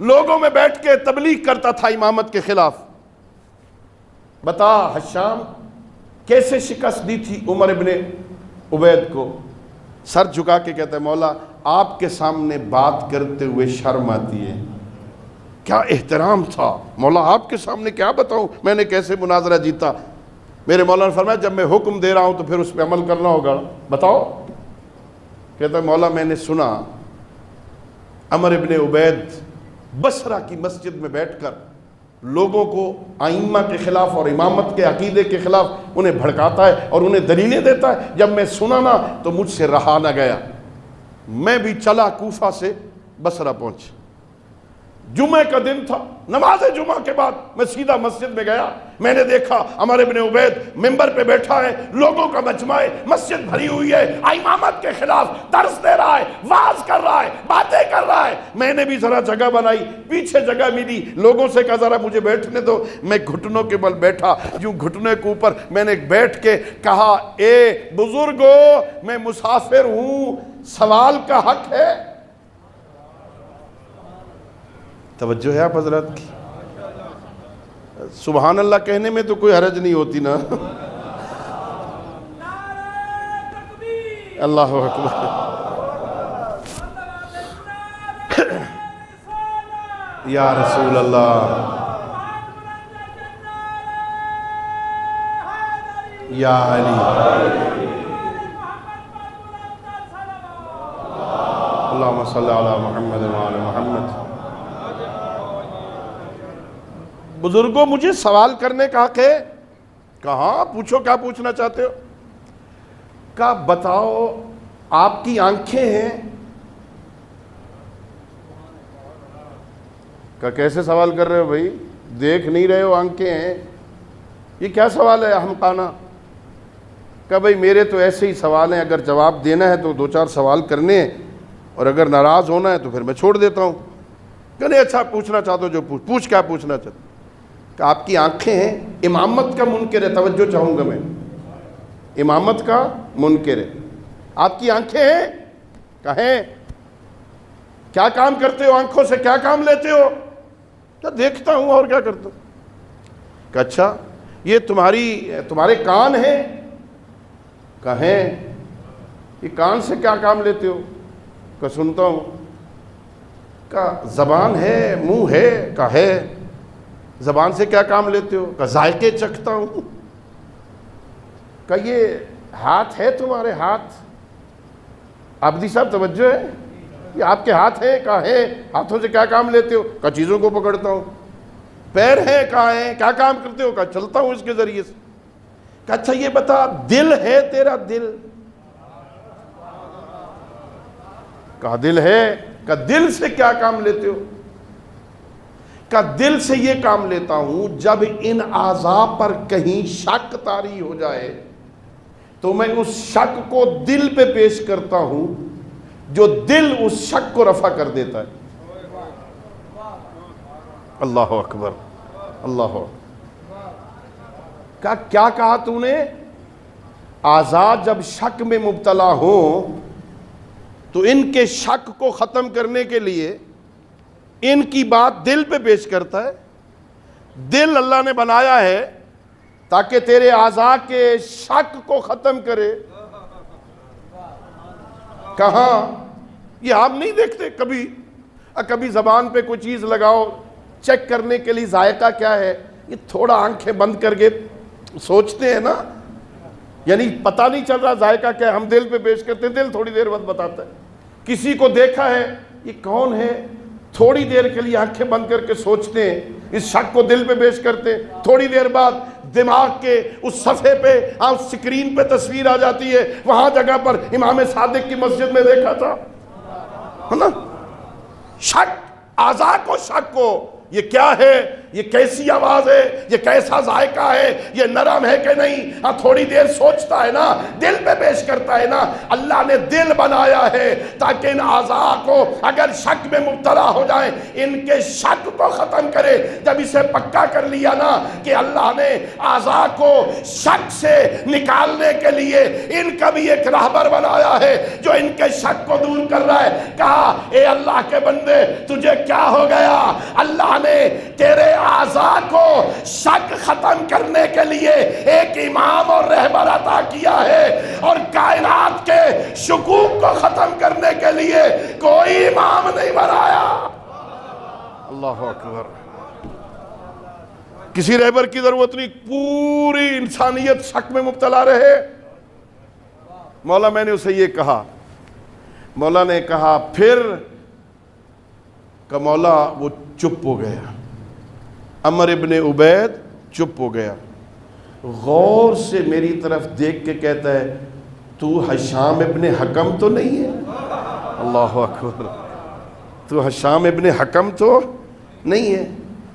لوگوں میں بیٹھ کے تبلیغ کرتا تھا امامت کے خلاف. بتا حشام کیسے شکست دی تھی عمر ابن عبید کو؟ سر جھکا کے کہتا ہے مولا آپ کے سامنے بات کرتے ہوئے شرم آتی ہے. کیا احترام تھا. مولا آپ کے سامنے کیا بتاؤں میں نے کیسے مناظرہ جیتا. میرے مولا نے فرمایا جب میں حکم دے رہا ہوں تو پھر اس پہ عمل کرنا ہوگا، بتاؤ. کہتا ہے مولا میں نے سنا عمر ابن عبید بصرہ کی مسجد میں بیٹھ کر لوگوں کو ائمہ کے خلاف اور امامت کے عقیدے کے خلاف انہیں بھڑکاتا ہے اور انہیں دلیلیں دیتا ہے. جب میں سنا نا تو مجھ سے رہا نہ گیا، میں بھی چلا کوفہ سے بصرہ پہنچ. جمعہ کا دن تھا، نماز جمعہ کے بعد میں سیدھا مسجد میں گیا. میں نے دیکھا عمر ابن عبید ممبر پہ بیٹھا ہے، لوگوں کا مجمع ہے، مسجد بھری ہوئی ہے، امامت کے خلاف درس دے رہا ہے، وعظ کر رہا ہے، باتیں کر رہا ہے. میں نے بھی ذرا جگہ بنائی، پیچھے جگہ ملی، لوگوں سے کہا ذرا مجھے بیٹھنے دو. میں گھٹنوں کے بل بیٹھا، یوں گھٹنے کے اوپر میں نے بیٹھ کے کہا اے بزرگو میں مسافر ہوں، سوال کا حق ہے. توجہ ہے آپ حضرات کی؟ سبحان اللہ کہنے میں تو کوئی حرج نہیں ہوتی نا. اللہ اکبر. یا رسول اللہ، یا علی، اللہم صلی علی محمد وعلی محمد. بزرگوں مجھے سوال کرنے کا حق ہے. کہاں؟ پوچھو کیا پوچھنا چاہتے ہو. کہا بتاؤ آپ کی آنکھیں ہیں. کہا کیسے سوال کر رہے ہو بھائی، دیکھ نہیں رہے ہو آنکھیں ہیں، یہ کیا سوال ہے احمقانہ. کہا بھائی میرے تو ایسے ہی سوال ہیں، اگر جواب دینا ہے تو 2-4 سوال کرنے ہیں اور اگر ناراض ہونا ہے تو پھر میں چھوڑ دیتا ہوں. کہ نہیں اچھا پوچھنا چاہتے ہو جو پوچھ کیا پوچھنا چاہتے. کہ آپ کی آنکھیں ہیں، امامت کا منکر ہے. توجہ چاہوں گا میں، امامت کا منکر ہے. آپ کی آنکھیں ہیں؟ کہیں کیا کام کرتے ہو آنکھوں سے، کیا کام لیتے ہو؟ کہ دیکھتا ہوں اور کیا کرتا ہوں. کہ اچھا یہ تمہارے کان ہیں؟ کہیں یہ کان سے کیا کام لیتے ہو؟ کہ سنتا ہوں. کہ زبان ہے، منہ ہے؟ کہ ہے. زبان سے کیا کام لیتے ہو؟ کہ ذائقے چکھتا ہوں. کہ یہ ہاتھ ہے تمہارے؟ ہاتھ عبدی صاحب توجہ ہے، یہ آپ کے ہاتھ ہیں؟ کہ ہے. ہاتھوں سے کیا کام لیتے ہو؟ کہ چیزوں کو پکڑتا ہوں. پیر ہیں؟ کہاں ہیں؟ کیا کام کرتے ہو؟ کہ چلتا ہوں اس کے ذریعے سے. کہ اچھا یہ بتا دل ہے تیرا؟ دل؟ کہ دل ہے. کہ دل سے کیا کام لیتے ہو؟ کہ دل سے یہ کام لیتا ہوں جب ان اعضاء پر کہیں شک طاری ہو جائے تو میں اس شک کو دل پہ پیش کرتا ہوں، جو دل اس شک کو رفع کر دیتا ہے. اللہ اکبر، اللہ اکبر. کیا کہا تو نے؟ اعضاء جب شک میں مبتلا ہوں تو ان کے شک کو ختم کرنے کے لیے ان کی بات دل پہ پیش کرتا ہے. دل اللہ نے بنایا ہے تاکہ تیرے اعضاء کے شک کو ختم کرے. کہاں؟ یہ آپ نہیں دیکھتے کبھی زبان پہ کوئی چیز لگاؤ چیک کرنے کے لیے ذائقہ کیا ہے، یہ تھوڑا آنکھیں بند کر کے سوچتے ہیں نا، یعنی پتہ نہیں چل رہا ذائقہ کیا ہے، ہم دل پہ پیش کرتے ہیں، دل تھوڑی دیر بعد بتاتا ہے. کسی کو دیکھا ہے یہ کون ہے، تھوڑی دیر کے لیے آنکھیں بند کر کے سوچتے ہیں، اس شک کو دل پہ پیش کرتے ہیں. تھوڑی دیر بعد دماغ کے اس صفحے پہ سکرین پہ تصویر آ جاتی ہے، وہاں جگہ پر امام صادق کی مسجد میں دیکھا تھا، ہے نا. شک، اعضاء کو شک کو، یہ کیا ہے، یہ کیسی آواز ہے، یہ کیسا ذائقہ ہے، یہ نرم ہے کہ نہیں. ہاں تھوڑی دیر سوچتا ہے نا، دل پہ پیش کرتا ہے نا. اللہ نے دل بنایا ہے تاکہ ان اعضاء کو اگر شک میں مبتلا ہو جائیں ان کے شک کو ختم کرے. جب اسے پکا کر لیا نا کہ اللہ نے اعضاء کو شک سے نکالنے کے لیے ان کا بھی ایک راہبر بنایا ہے جو ان کے شک کو دور کر رہا ہے. کہا اے اللہ کے بندے تجھے کیا ہو گیا؟ اللہ نے تیرے اعضاء کو شک ختم کرنے کے لیے ایک امام اور رہبر عطا کیا ہے، اور کائنات کے شکوک کو ختم کرنے کے لیے کوئی امام نہیں بنایا. اللہ اکبر. کسی رہبر کی ضرورت نہیں، پوری انسانیت شک میں مبتلا رہے. مولا میں نے اسے یہ کہا، مولا نے کہا پھر کہ مولا وہ چپ ہو گیا. عمر ابن عبید چپ ہو گیا، غور سے میری طرف دیکھ کے کہتا ہے تو ہشام ابن حکم تو نہیں ہے؟ اللہ اکبر، تو ہشام ابن حکم تو نہیں ہے؟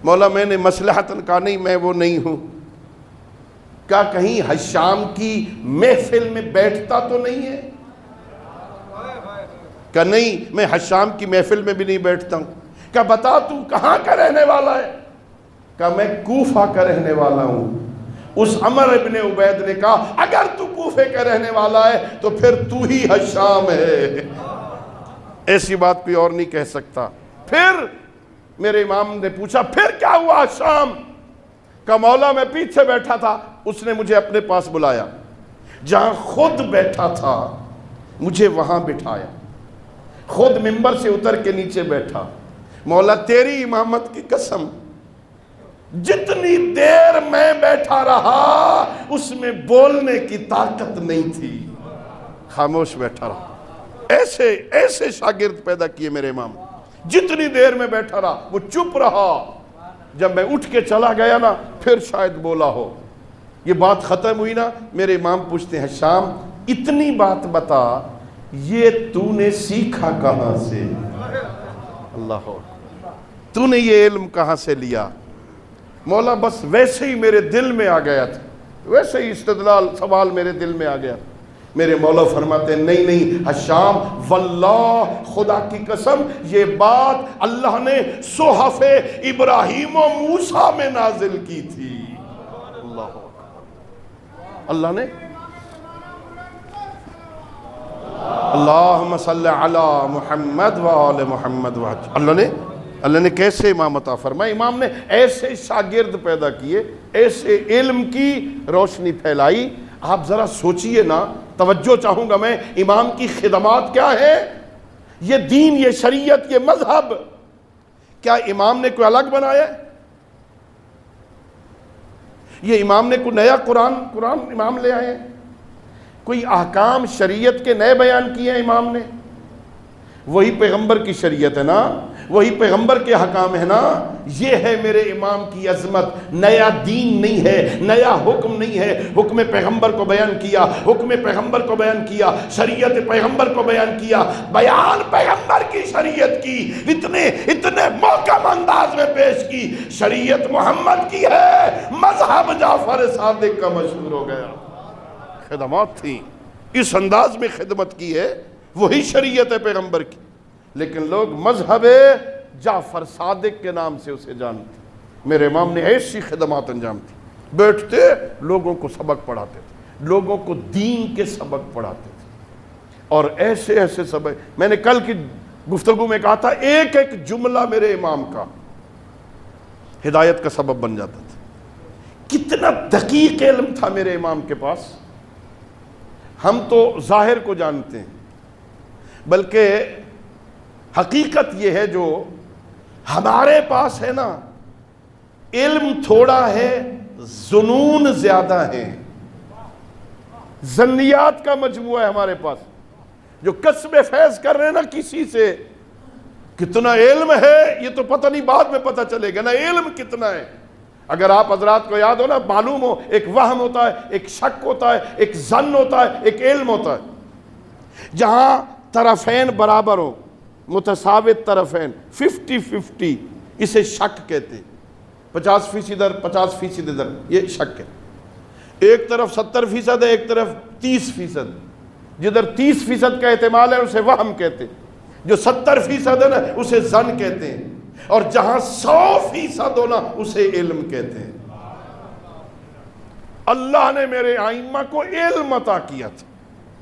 مولا میں نے مصلحتاً کہا نہیں میں وہ نہیں ہوں۔ کیا کہیں ہشام کی محفل میں بیٹھتا تو نہیں ہے؟ کہ نہیں میں ہشام کی محفل میں بھی نہیں بیٹھتا ہوں۔ کہ بتا تو کہاں کا رہنے والا ہے؟ کہ میں کوفہ کا رہنے والا ہوں۔ اس عمر ابن عبید نے کہا اگر تو کوفے کا رہنے والا ہے تو پھر تو ہی ہشام ہے، ایسی بات کوئی اور نہیں کہہ سکتا۔ پھر میرے امام نے پوچھا پھر کیا ہوا ہشام؟ کہ مولا میں پیچھے بیٹھا تھا، اس نے مجھے اپنے پاس بلایا، جہاں خود بیٹھا تھا مجھے وہاں بٹھایا، خود منبر سے اتر کے نیچے بیٹھا۔ مولا تیری امامت کی قسم جتنی دیر میں بیٹھا رہا اس میں بولنے کی طاقت نہیں تھی، خاموش بیٹھا رہا۔ ایسے شاگرد پیدا کیے میرے امام، جتنی دیر میں بیٹھا رہا وہ چپ رہا، جب میں اٹھ کے چلا گیا نا پھر شاید بولا ہو۔ یہ بات ختم ہوئی نا، میرے امام پوچھتے ہیں شام اتنی بات بتا یہ تو نے سیکھا کہاں سے؟ اللہ تو نے یہ علم کہاں سے لیا؟ مولا بس ویسے ہی میرے دل میں آ گیا تھا، ویسے ہی استدلال سوال میرے دل میں آ گیا۔ میرے مولا فرماتے ہیں نہیں ہشام واللہ خدا کی قسم یہ بات اللہ نے صحف ابراہیم و موسیٰ میں نازل کی تھی۔ اللہ نے اللہم صلی علی محمد و آل محمد اللہ نے کیسے امام عطا فرمایا؟ امام نے ایسے شاگرد پیدا کیے، ایسے علم کی روشنی پھیلائی۔ آپ ذرا سوچئے نا، توجہ چاہوں گا میں، امام کی خدمات کیا ہے؟ یہ دین، یہ شریعت، یہ مذہب کیا امام نے کوئی الگ بنایا ہے؟ یہ امام نے کوئی نیا قرآن امام لے آئے ہیں؟ کوئی احکام شریعت کے نئے بیان کیے ہیں امام نے؟ وہی پیغمبر کی شریعت ہے نا، وہی پیغمبر کے حکام ہے نا۔ یہ ہے میرے امام کی عظمت، نیا دین نہیں ہے، نیا حکم نہیں ہے، حکم پیغمبر کو بیان کیا، حکم پیغمبر کو بیان کیا، شریعت پیغمبر کو بیان کیا، بیان پیغمبر کی شریعت کی اتنے محکم انداز میں پیش کی۔ شریعت محمد کی ہے، مذہب جعفر صادق کا مشہور ہو گیا۔ خدمات تھیں، اس انداز میں خدمت کی ہے، وہی شریعت ہے پیغمبر کی، لیکن لوگ مذہب جعفر صادق کے نام سے اسے جانتے۔ میرے امام نے ایسی خدمات انجام دی، بیٹھتے لوگوں کو سبق پڑھاتے تھے، لوگوں کو دین کے سبق پڑھاتے تھے، اور ایسے سبق۔ میں نے کل کی گفتگو میں کہا تھا ایک ایک جملہ میرے امام کا ہدایت کا سبب بن جاتا تھا۔ کتنا دقیق علم تھا میرے امام کے پاس۔ ہم تو ظاہر کو جانتے ہیں، بلکہ حقیقت یہ ہے جو ہمارے پاس ہے نا، علم تھوڑا ہے، ظنون زیادہ ہے، ظنیات کا مجموعہ ہے ہمارے پاس۔ جو کسب فیض کر رہے ہیں نا کسی سے، کتنا علم ہے یہ تو پتہ نہیں، بعد میں پتہ چلے گا نا علم کتنا ہے۔ اگر آپ حضرات کو یاد ہو نا، معلوم ہو، ایک وہم ہوتا ہے، ایک شک ہوتا ہے، ایک ظن ہوتا ہے، ایک علم ہوتا ہے۔ جہاں طرفین برابر ہو، متساوت طرفین، 50-50، اسے شک کہتے ہیں۔ 50% ادھر 50% ادھر، یہ شک ہے۔ ایک طرف 70% ہے، ایک طرف 30%، جدھر 30% کا احتمال ہے اسے وہم کہتے ہیں، جو 70% ہے نا اسے ظن کہتے ہیں، اور جہاں 100% ہونا اسے علم کہتے ہیں۔ اللہ نے میرے ائمہ کو علم عطا کیا تھا،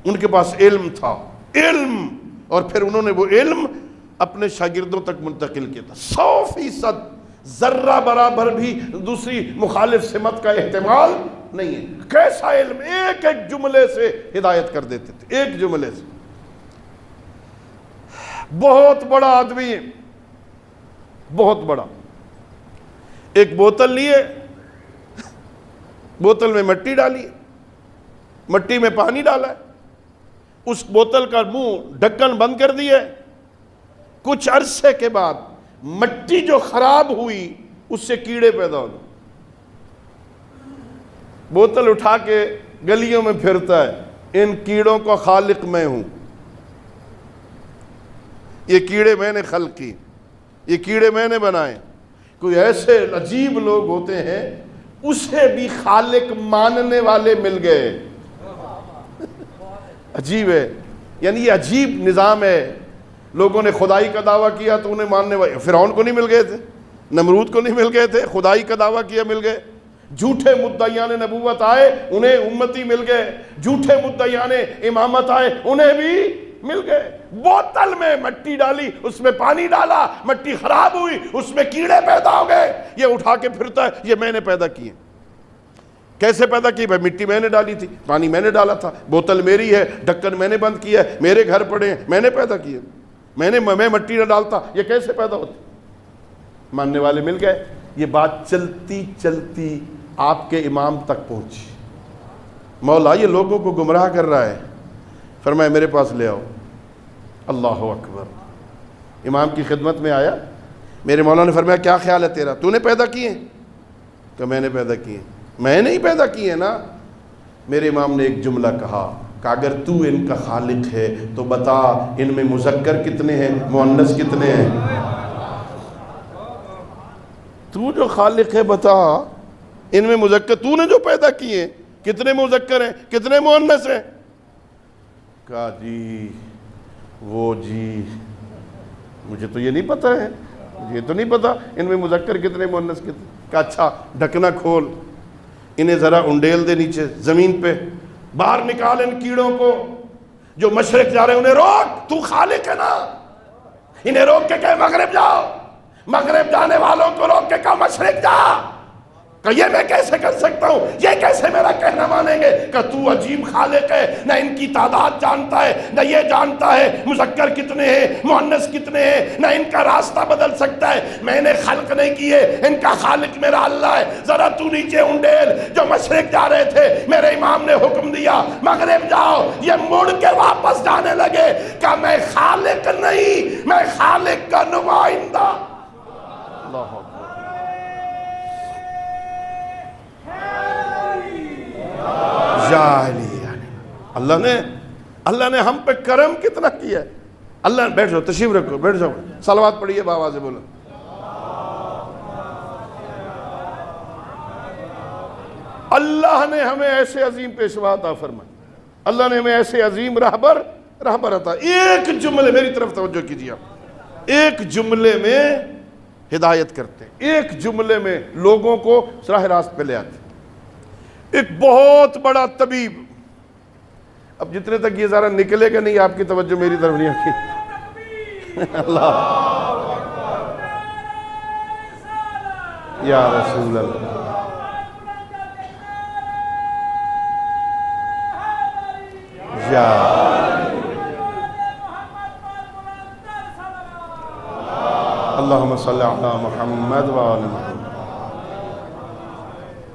ان کے پاس علم تھا، علم، اور پھر انہوں نے وہ علم اپنے شاگردوں تک منتقل کیا تھا۔ 100% ذرہ برابر بھی دوسری مخالف سمت کا احتمال نہیں ہے۔ کیسا علم، ایک ایک جملے سے ہدایت کر دیتے تھے، ایک جملے سے۔ بہت بڑا آدمی ہے، بہت بڑا۔ ایک بوتل لیے، بوتل میں مٹی ڈالی، مٹی میں پانی ڈالا ہے، اس بوتل کا منہ ڈھکن بند کر دیا ہے۔ کچھ عرصے کے بعد مٹی جو خراب ہوئی اس سے کیڑے پیدا ہو گئے. بوتل اٹھا کے گلیوں میں پھرتا ہے، ان کیڑوں کا خالق میں ہوں، یہ کیڑے میں نے خلق کی، یہ کیڑے میں نے بنائے. کوئی ایسے عجیب لوگ ہوتے ہیں اسے بھی خالق ماننے والے مل گئے. عجیب ہے، یعنی یہ عجیب نظام ہے. لوگوں نے خدائی کا دعویٰ کیا تو انہیں ماننے والے، فرعون کو نہیں مل گئے تھے، نمرود کو نہیں مل گئے تھے، خدائی کا دعویٰ کیا مل گئے. جھوٹے مدعیان نبوت آئے انہیں امتی مل گئے، جھوٹے مدعیان امامت آئے انہیں بھی مل گئے. بوتل میں مٹی ڈالی، اس میں پانی ڈالا، مٹی خراب ہوئی، اس میں کیڑے پیدا ہو گئے. یہ اٹھا کے پھرتا ہے یہ میں نے پیدا کیے. کیسے پیدا کی؟ بھائی مٹی میں نے ڈالی تھی، پانی میں نے ڈالا تھا، بوتل میری ہے، ڈھکن میں نے بند کیا ہے، میرے گھر پڑے ہیں، میں نے پیدا کیے. میں مٹی نہ ڈالتا یہ کیسے پیدا ہوتی؟ ماننے والے مل گئے. یہ بات چلتی چلتی آپ کے امام تک پہنچی. مولا یہ لوگوں کو گمراہ کر رہا ہے. فرمایا میرے پاس لے آؤ. اللہ اکبر. امام کی خدمت میں آیا. میرے مولا نے فرمایا کیا خیال ہے تیرا، تو نے پیدا کیے؟ کہ میں نے پیدا کیے. میں نے ہی پیدا کیے نا. میرے امام نے ایک جملہ کہا کہ اگر تو ان کا خالق ہے تو بتا ان میں مذکر کتنے ہیں، مؤنث کتنے ہیں؟ تو جو خالق ہے بتا ان میں مذکر، تو نے جو پیدا کیے کتنے مذکر ہیں کتنے مؤنث ہیں؟ کہا جی وہ جی مجھے تو یہ نہیں پتہ ہے، یہ تو نہیں پتا ان میں مذکر کتنے مؤنث کتنے. کہا اچھا ڈھکنا کھول، انہیں ذرا انڈیل دے نیچے زمین پہ، باہر نکال ان کیڑوں کو جو مشرق جا رہے ہیں، انہیں روک. تو خالق ہے نا، انہیں روک کے کہ مغرب جاؤ. مغرب جانے والوں کو روک کے کہا مشرق جا. کہ یہ میں کیسے کر سکتا ہوں، یہ کیسے میرا کہنا مانیں گے؟ کہ تو عجیب خالق ہے، نہ ان کی تعداد جانتا ہے، نہ یہ جانتا ہے مذکر کتنے ہیں مؤنث کتنے ہیں، نہ ان کا راستہ بدل سکتا ہے. میں نے خلق نہیں کیے، ان کا خالق میرا اللہ ہے. ذرا تو نیچے انڈیل. جو مشرق جا رہے تھے میرے امام نے حکم دیا مغرب جاؤ، یہ مڑ کے واپس جانے لگے. کہ میں خالق نہیں، میں خالق کا نمائندہ. اللہ اللہ نے ہم پہ کرم کتنا کیا ہے. اللہ نے بیٹھ جاؤ، تشریف رکھو، بیٹھ جاؤ، صلوات پڑھیے بآواز بولو. اللہ نے ہمیں ایسے عظیم پیشوا عطا فرمائے، اللہ نے ہمیں ایسے عظیم رہبر عطا. ایک جملے میری طرف توجہ کیجیے، آپ ایک جملے میں ہدایت کرتے ہیں، ایک جملے میں لوگوں کو راہ راست پہ لے آتے. ایک بہت بڑا طبیب، اب جتنے تک یہ ذرا نکلے گا نہیں آپ کی توجہ میری طرف نہیں آتی. اللہ یا رسول اللہ. یا اللہم صلی علی محمد وآل محمد.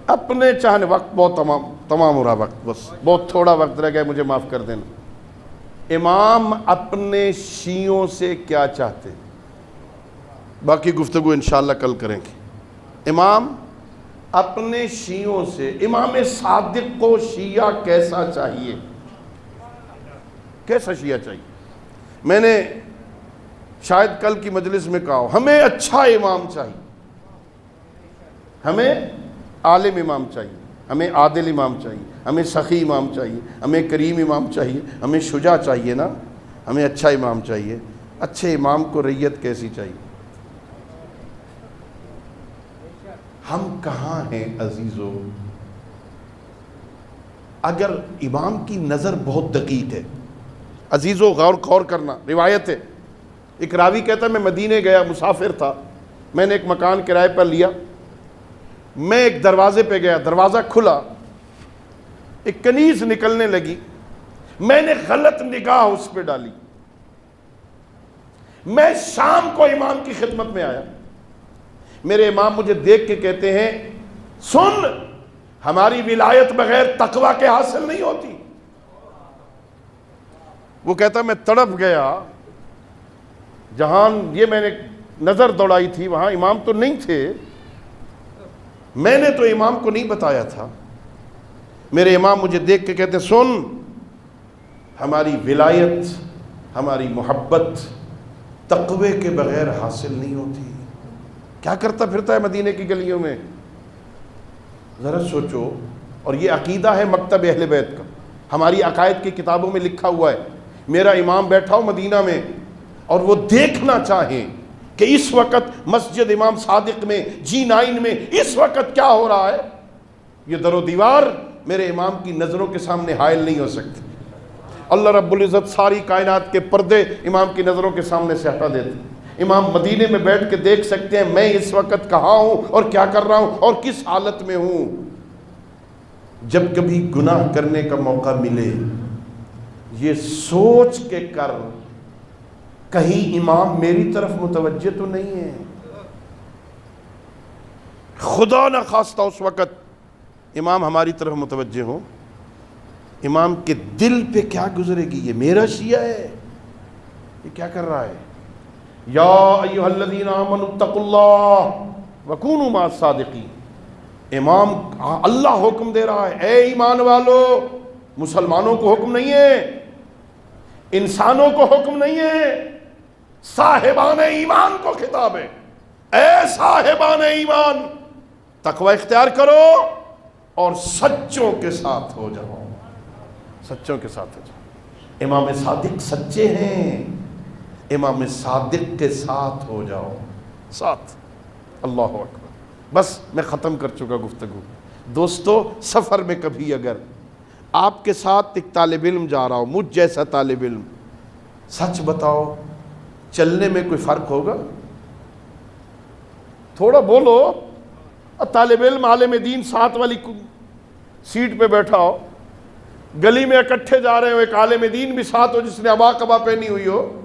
اپنے چاہنے وقت بہت تمام ہو رہا وقت، بس بہت تھوڑا وقت رہ گیا، مجھے معاف کر دینا. امام اپنے شیعوں سے کیا چاہتے ہیں باقی گفتگو انشاءاللہ کل کریں گے. امام اپنے شیعوں سے، امام صادق کو شیعہ کیسا چاہیے، کیسا شیعہ چاہیے؟ میں نے شاید کل کی مجلس میں کہا، ہمیں اچھا امام چاہیے، ہمیں عالم امام چاہیے، ہمیں عادل امام چاہیے، ہمیں سخی امام چاہیے، ہمیں کریم امام چاہیے، ہمیں شجاع چاہیے نا، ہمیں اچھا امام چاہیے. اچھے امام کو ریت کیسی چاہیے؟ ہم کہاں ہیں عزیزو؟ اگر امام کی نظر بہت دقیق ہے عزیزو، غور کرنا. روایت ہے، ایک راوی کہتا ہے میں مدینے گیا، مسافر تھا، میں نے ایک مکان کرائے پر لیا، میں ایک دروازے پہ گیا، دروازہ کھلا، ایک کنیز نکلنے لگی، میں نے غلط نگاہ اس پہ ڈالی. میں شام کو امام کی خدمت میں آیا، میرے امام مجھے دیکھ کے کہتے ہیں سن، ہماری ولایت بغیر تقوی کے حاصل نہیں ہوتی. وہ کہتا میں تڑپ گیا، جہاں یہ میں نے نظر دوڑائی تھی وہاں امام تو نہیں تھے، میں نے تو امام کو نہیں بتایا تھا، میرے امام مجھے دیکھ کے کہتے سن، ہماری ولایت، ہماری محبت تقوی کے بغیر حاصل نہیں ہوتی۔ کیا کرتا پھرتا ہے مدینے کی گلیوں میں؟ ذرا سوچو۔ اور یہ عقیدہ ہے مکتب اہل بیت کا، ہماری عقائد کی کتابوں میں لکھا ہوا ہے۔ میرا امام بیٹھا ہو مدینہ میں اور وہ دیکھنا چاہیں کہ اس وقت مسجد امام صادق میں G9 میں اس وقت کیا ہو رہا ہے، یہ در و دیوار میرے امام کی نظروں کے سامنے حائل نہیں ہو سکتی۔ اللہ رب العزت ساری کائنات کے پردے امام کی نظروں کے سامنے سے ہٹا دیتے۔ امام مدینے میں بیٹھ کے دیکھ سکتے ہیں میں اس وقت کہاں ہوں اور کیا کر رہا ہوں اور کس حالت میں ہوں۔ جب کبھی گناہ کرنے کا موقع ملے یہ سوچ کے کر کہیں امام میری طرف متوجہ تو نہیں ہے۔ خدا نہ خواستہ اس وقت امام ہماری طرف متوجہ ہو، امام کے دل پہ کیا گزرے گی؟ یہ میرا شیعہ ہے، یہ کیا کر رہا ہے؟ یا ایھا الذین آمنوا اتقوا اللہ وکونوا مع الصادقین۔ امام اللہ حکم دے رہا ہے، اے ایمان والو، مسلمانوں کو حکم نہیں ہے، انسانوں کو حکم نہیں ہے، صاحبان ایمان کو خطاب ہے۔ اے صاحبان ایمان، تقوی اختیار کرو اور سچوں کے ساتھ ہو جاؤ، سچوں کے ساتھ ہو جاؤ۔ امام صادق سچے ہیں، امام صادق کے ساتھ ہو جاؤ، ساتھ۔ اللہ اکبر۔ بس میں ختم کر چکا گفتگو۔ دوستو، سفر میں کبھی اگر آپ کے ساتھ ایک طالب علم جا رہا ہو، مجھ جیسا طالب علم، سچ بتاؤ چلنے میں کوئی فرق ہوگا؟ تھوڑا بولو۔ طالب علم عالم دین ساتھ والی سیٹ پہ بیٹھا ہو، گلی میں اکٹھے جا رہے ہو، ایک عالم دین بھی ساتھ ہو جس نے عبا قبا پہنی ہوئی ہو،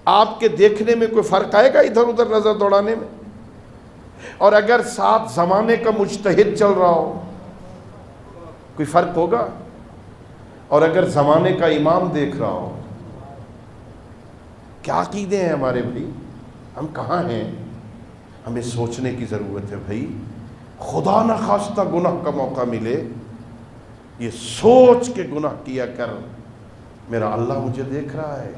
آپ کے دیکھنے میں کوئی فرق آئے گا ادھر ادھر نظر دوڑانے میں؟ اور اگر ساتھ زمانے کا مجتہد چل رہا ہو کوئی فرق ہوگا؟ اور اگر زمانے کا امام دیکھ رہا ہو؟ کیا عقیدے ہیں ہمارے بھائی؟ ہم کہاں ہیں؟ ہمیں سوچنے کی ضرورت ہے بھائی۔ خدا نہ خواستہ گناہ کا موقع ملے، یہ سوچ کے گناہ کیا کر میرا اللہ مجھے دیکھ رہا ہے،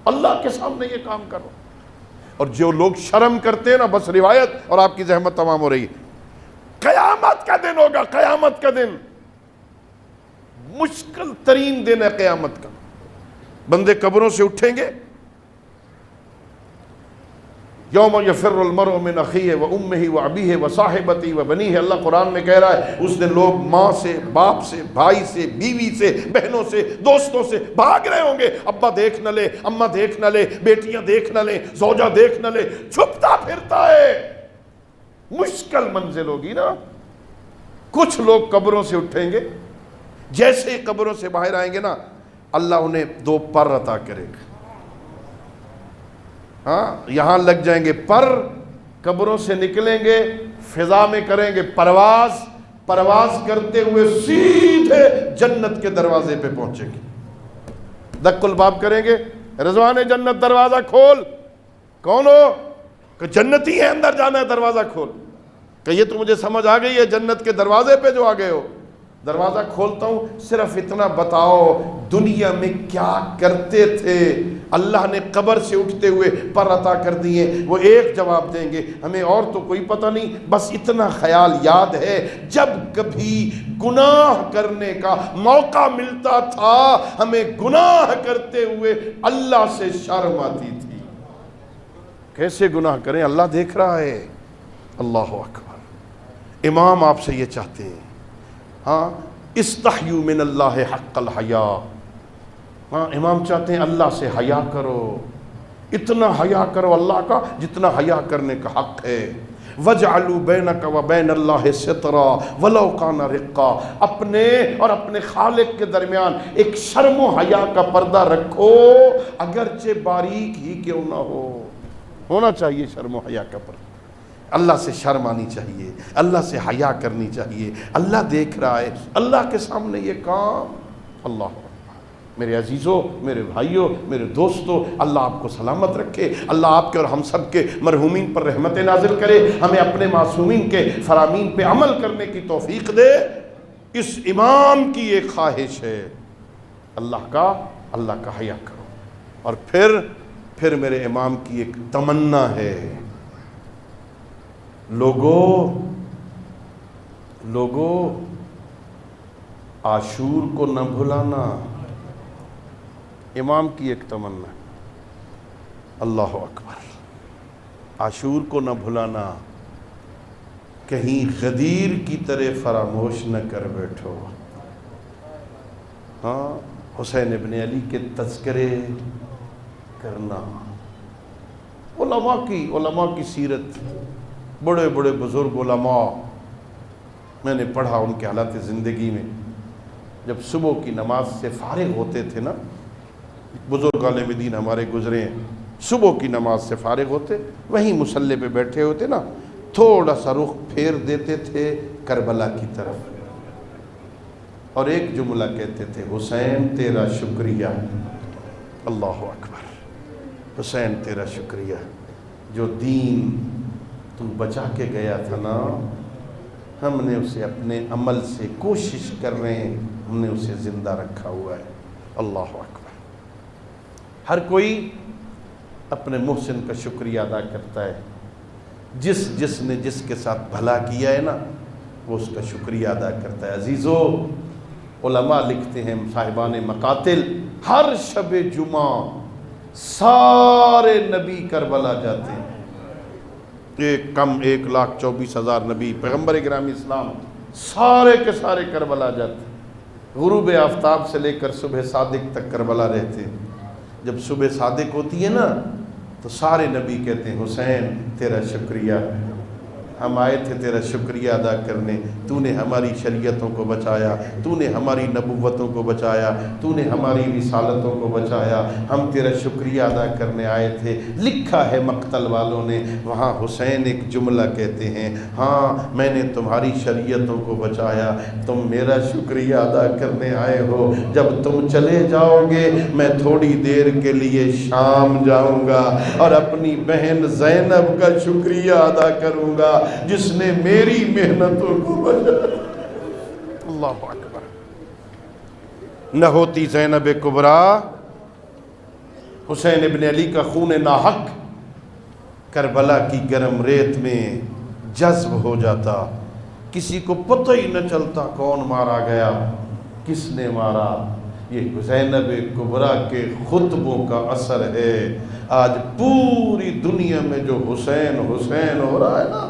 اللہ کے سامنے یہ کام کرو۔ اور جو لوگ شرم کرتے ہیں نا، بس روایت اور آپ کی زحمت تمام ہو رہی ہے۔ قیامت کا دن ہوگا، قیامت کا دن مشکل ترین دن ہے قیامت کا۔ بندے قبروں سے اٹھیں گے، یوم یفر المرء من اخیہ و امہ و ابیہ و صاحبتہ و بنیہ، اللہ قرآن میں کہہ رہا ہے اس دن لوگ ماں سے، باپ سے، بھائی سے، بیوی سے، بہنوں سے، دوستوں سے بھاگ رہے ہوں گے۔ ابا دیکھ نہ لے، اماں دیکھ نہ لے، بیٹیاں دیکھ نہ لے، زوجہ دیکھ نہ لے، چھپتا پھرتا ہے۔ مشکل منزل ہوگی نا۔ کچھ لوگ قبروں سے اٹھیں گے، جیسے ہی قبروں سے باہر آئیں گے نا، اللہ انہیں دو پر عطا کرے گا۔ ہاں، یہاں لگ جائیں گے پر، قبروں سے نکلیں گے، فضا میں کریں گے پرواز کرتے ہوئے سیدھے جنت کے دروازے پہ پہنچیں گے۔ دق الباب کریں گے، رضوان جنت دروازہ کھول۔ کون ہو؟ کہ جنتی ہے، اندر جانا ہے، دروازہ کھول۔ کہ یہ تو مجھے سمجھ آ گئی ہے، جنت کے دروازے پہ جو آ گئے ہو۔ دروازہ کھولتا ہوں، صرف اتنا بتاؤ دنیا میں کیا کرتے تھے؟ اللہ نے قبر سے اٹھتے ہوئے پر عطا کر دیے، وہ ایک جواب دیں گے، ہمیں اور تو کوئی پتہ نہیں، بس اتنا خیال یاد ہے جب کبھی گناہ کرنے کا موقع ملتا تھا ہمیں گناہ کرتے ہوئے اللہ سے شرم آتی تھی۔ کیسے گناہ کریں؟ اللہ دیکھ رہا ہے۔ اللہ اکبر۔ امام آپ سے یہ چاہتے ہیں، ہاں، استحیوا من اللہ حق الحیاء۔ ہاں، امام چاہتے ہیں اللہ سے حیا کرو، اتنا حیا کرو اللہ کا جتنا حیا کرنے کا حق ہے۔ وَجْعَلُوا بَيْنَكَ وَبَيْنَ اللَّهِ سِتْرًا وَلَوْ كَانَ رِقًّا۔ اپنے اور اپنے خالق کے درمیان ایک شرم و حیا کا پردہ رکھو، اگرچہ باریک ہی کیوں نہ ہو۔ ہونا چاہیے شرم و حیا کا پردہ۔ اللہ سے شرم آنی چاہیے، اللہ سے حیا کرنی چاہیے۔ اللہ دیکھ رہا ہے، اللہ کے سامنے یہ کام۔ اللہ میرے عزیزوں، میرے بھائیوں، میرے دوستوں، اللہ آپ کو سلامت رکھے، اللہ آپ کے اور ہم سب کے مرحومین پر رحمت نازل کرے، ہمیں اپنے معصومین کے فرامین پہ عمل کرنے کی توفیق دے۔ اس امام کی ایک خواہش ہے، اللہ کا حیا کرو، اور پھر میرے امام کی ایک تمنا ہے، لوگوں عاشور کو نہ بھلانا، امام کی ایک تمنا، اللہ اکبر، عاشور کو نہ بھلانا، کہیں غدیر کی طرح فراموش نہ کر بیٹھو۔ ہاں، حسین ابن علی کے تذکرے کرنا، علماء کی سیرت، بڑے بڑے بزرگ علماء میں نے پڑھا ان کے حالات زندگی میں، جب صبح کی نماز سے فارغ ہوتے تھے نا، بزرگ عالم دین ہمارے گزرے ہیں، صبح کی نماز سے فارغ ہوتے، وہیں مصلی پہ بیٹھے ہوتے نا، تھوڑا سا رخ پھیر دیتے تھے کربلا کی طرف، اور ایک جملہ کہتے تھے، حسین تیرا شکریہ، اللہ اکبر، حسین تیرا شکریہ، جو دین تو بچا کے گیا تھا نا، ہم نے اسے اپنے عمل سے کوشش کر رہے ہیں، ہم نے اسے زندہ رکھا ہوا ہے، اللہ اکبر۔ ہر کوئی اپنے محسن کا شکریہ ادا کرتا ہے، جس نے جس کے ساتھ بھلا کیا ہے نا، وہ اس کا شکریہ ادا کرتا ہے۔ عزیزو، علماء لکھتے ہیں، صاحبان مقاتل، ہر شب جمعہ سارے نبی کربلا جاتے ہیں، 1,24,000 نبی پیغمبر گرامی اسلام سارے کے سارے کربلا جاتے ہیں، غروب آفتاب سے لے کر صبح صادق تک کربلا رہتے ہیں۔ جب صبح صادق ہوتی ہے نا، تو سارے نبی کہتے ہیں، حسین تیرا شکریہ، ہم آئے تھے تیرا شکریہ ادا کرنے، تو نے ہماری شریعتوں کو بچایا، تو نے ہماری نبوتوں کو بچایا، تو نے ہماری رسالتوں کو بچایا، ہم تیرا شکریہ ادا کرنے آئے تھے۔ لکھا ہے مقتل والوں نے، وہاں حسین ایک جملہ کہتے ہیں، ہاں میں نے تمہاری شریعتوں کو بچایا، تم میرا شکریہ ادا کرنے آئے ہو، جب تم چلے جاؤ گے میں تھوڑی دیر کے لیے شام جاؤں گا اور اپنی بہن زینب کا شکریہ ادا کروں گا، جس نے میری محنتوں کو بچایا۔ اللہ اکبر۔ نہ ہوتی زینب کبریٰ، حسین ابن علی کا خون ناحق کربلا کی گرم ریت میں جذب ہو جاتا، کسی کو پتہ ہی نہ چلتا کون مارا گیا، کس نے مارا۔ یہ زینب کبریٰ کے خطبوں کا اثر ہے۔ آج پوری دنیا میں جو حسین حسین ہو رہا ہے نا،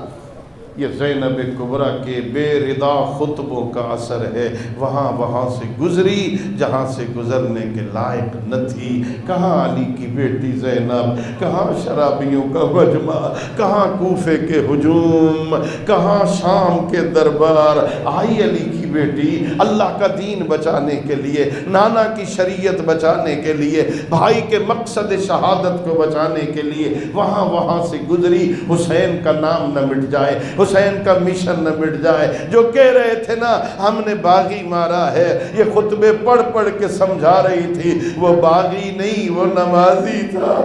یہ زینب کبریٰ کے بے رضا خطبوں کا اثر ہے۔ وہاں سے گزری جہاں سے گزرنے کے لائق نہ تھی۔ کہاں علی کی بیٹی زینب، کہاں شرابیوں کا مجمع، کہاں کوفے کے ہجوم، کہاں شام کے دربار۔ آئی علی کی بیٹی اللہ کا دین بچانے کے لیے، نانا کی شریعت بچانے کے لیے، بھائی کے مقصد شہادت کو بچانے کے لیے وہاں سے گزری۔ حسین کا نام نہ مٹ جائے، حسین کا مشن نہ مٹ جائے۔ جو کہہ رہے تھے نا ہم نے باغی مارا ہے، یہ خطبے پڑھ کے سمجھا رہی تھی، وہ باغی نہیں وہ نمازی تھا۔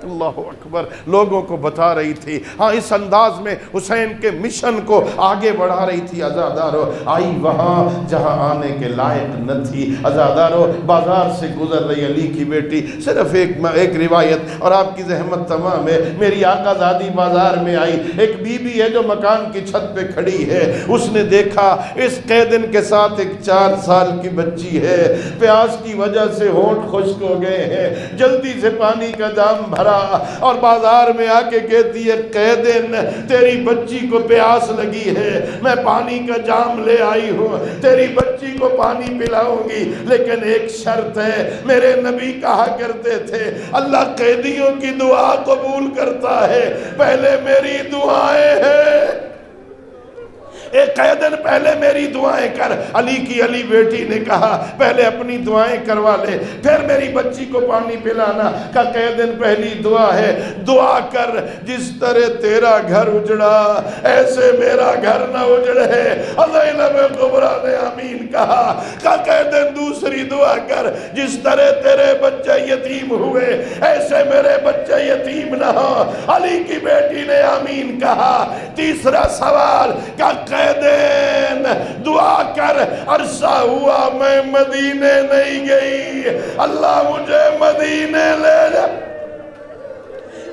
اللہ اکبر، لوگوں کو بتا رہی تھی، ہاں اس انداز میں حسین کے مشن کو آگے بڑھا رہی تھی۔ عزادارو آئی وہاں جہاں آنے کے لائق نہ تھی۔ عزادارو بازار سے گزر رہی علی کی بیٹی، صرف ایک روایت اور آپ کی زحمت تمام ہے، میری آقا زادی بازار میں آئی، ایک بی بی ہے جو مکان کی چھت پہ کھڑی ہے، اس نے دیکھا اس قیدن کے ساتھ ایک 4 سال کی بچی ہے، پیاس کی وجہ سے ہونٹ خشک ہو گئے ہیں، جلدی سے پانی کا جام بھرا اور بازار میں آ کے کہتی ہے، قیدن تیری بچی کو پیاس لگی ہے، میں پانی کا جام لے آئی ہوں، تیری بچی کو پانی پلاؤں گی، لیکن ایک شرط ہے، میرے نبی کہا کرتے تھے اللہ قیدیوں کی دعا قبول کرتا ہے، پہلے میری دعائیں ہیں۔ ایک قیدن پہلے میری دعائیں کر. علی کی علی بیٹی نے کہا پہلے اپنی دعائیں کروا لے پھر میری بچی کو پانی پلانا. کہ قیدن پہلی دعا ہے دعا کر جس طرح تیرا گھر اجڑا ایسے میرا گھر نہ اجڑے. زینب کبریٰ نے آمین کہا. کہ قیدن دوسری دعا کر جس طرح تیرے بچے یتیم ہوئے ایسے میرے بچے یتیم نہ ہو. علی کی بیٹی نے آمین کہا. تیسرا سوال کہ قیدن دعا کر عرصہ ہوا میں مدینے نہیں گئی اللہ مجھے مدینے لے جا.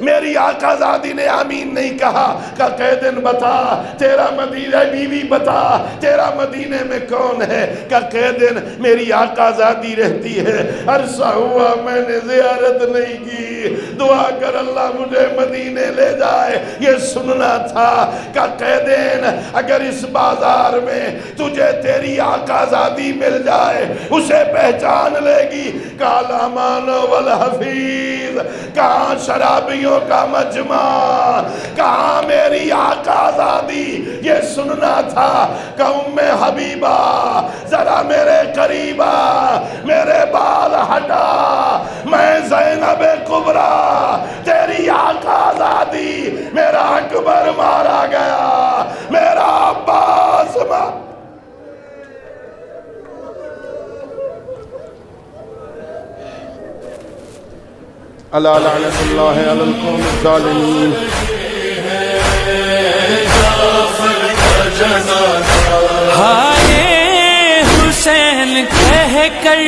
میری آقا زادی نے آمین نہیں کہا. کہ قیدن بتا تیرا مدینہ بیوی بتا تیرا مدینے میں کون ہے. کہ قیدن میری آقا زادی رہتی ہے عرصہ ہوا میں نے زیارت نہیں کی دعا کر اللہ مجھے مدینے لے جائے. یہ سننا تھا. کہ قیدن اگر اس بازار میں تجھے تیری آقا زادی مل جائے اسے پہچان لے گی. کالامان والحفیظ کہاں شرابیوں کا مجمع کہاں میری آقا زادی. یہ سننا تھا. کہ ام حبیبہ ذرا میرے قریب آ میرے بال ہٹا میں زینب کبریٰ تیری آقا زادی میرا اکبر مارا گیا میرا عباس اللہ لعنت اللہ علی القوم الظالمین. جعفر کا جنازہ ہائے حسین کہہ کر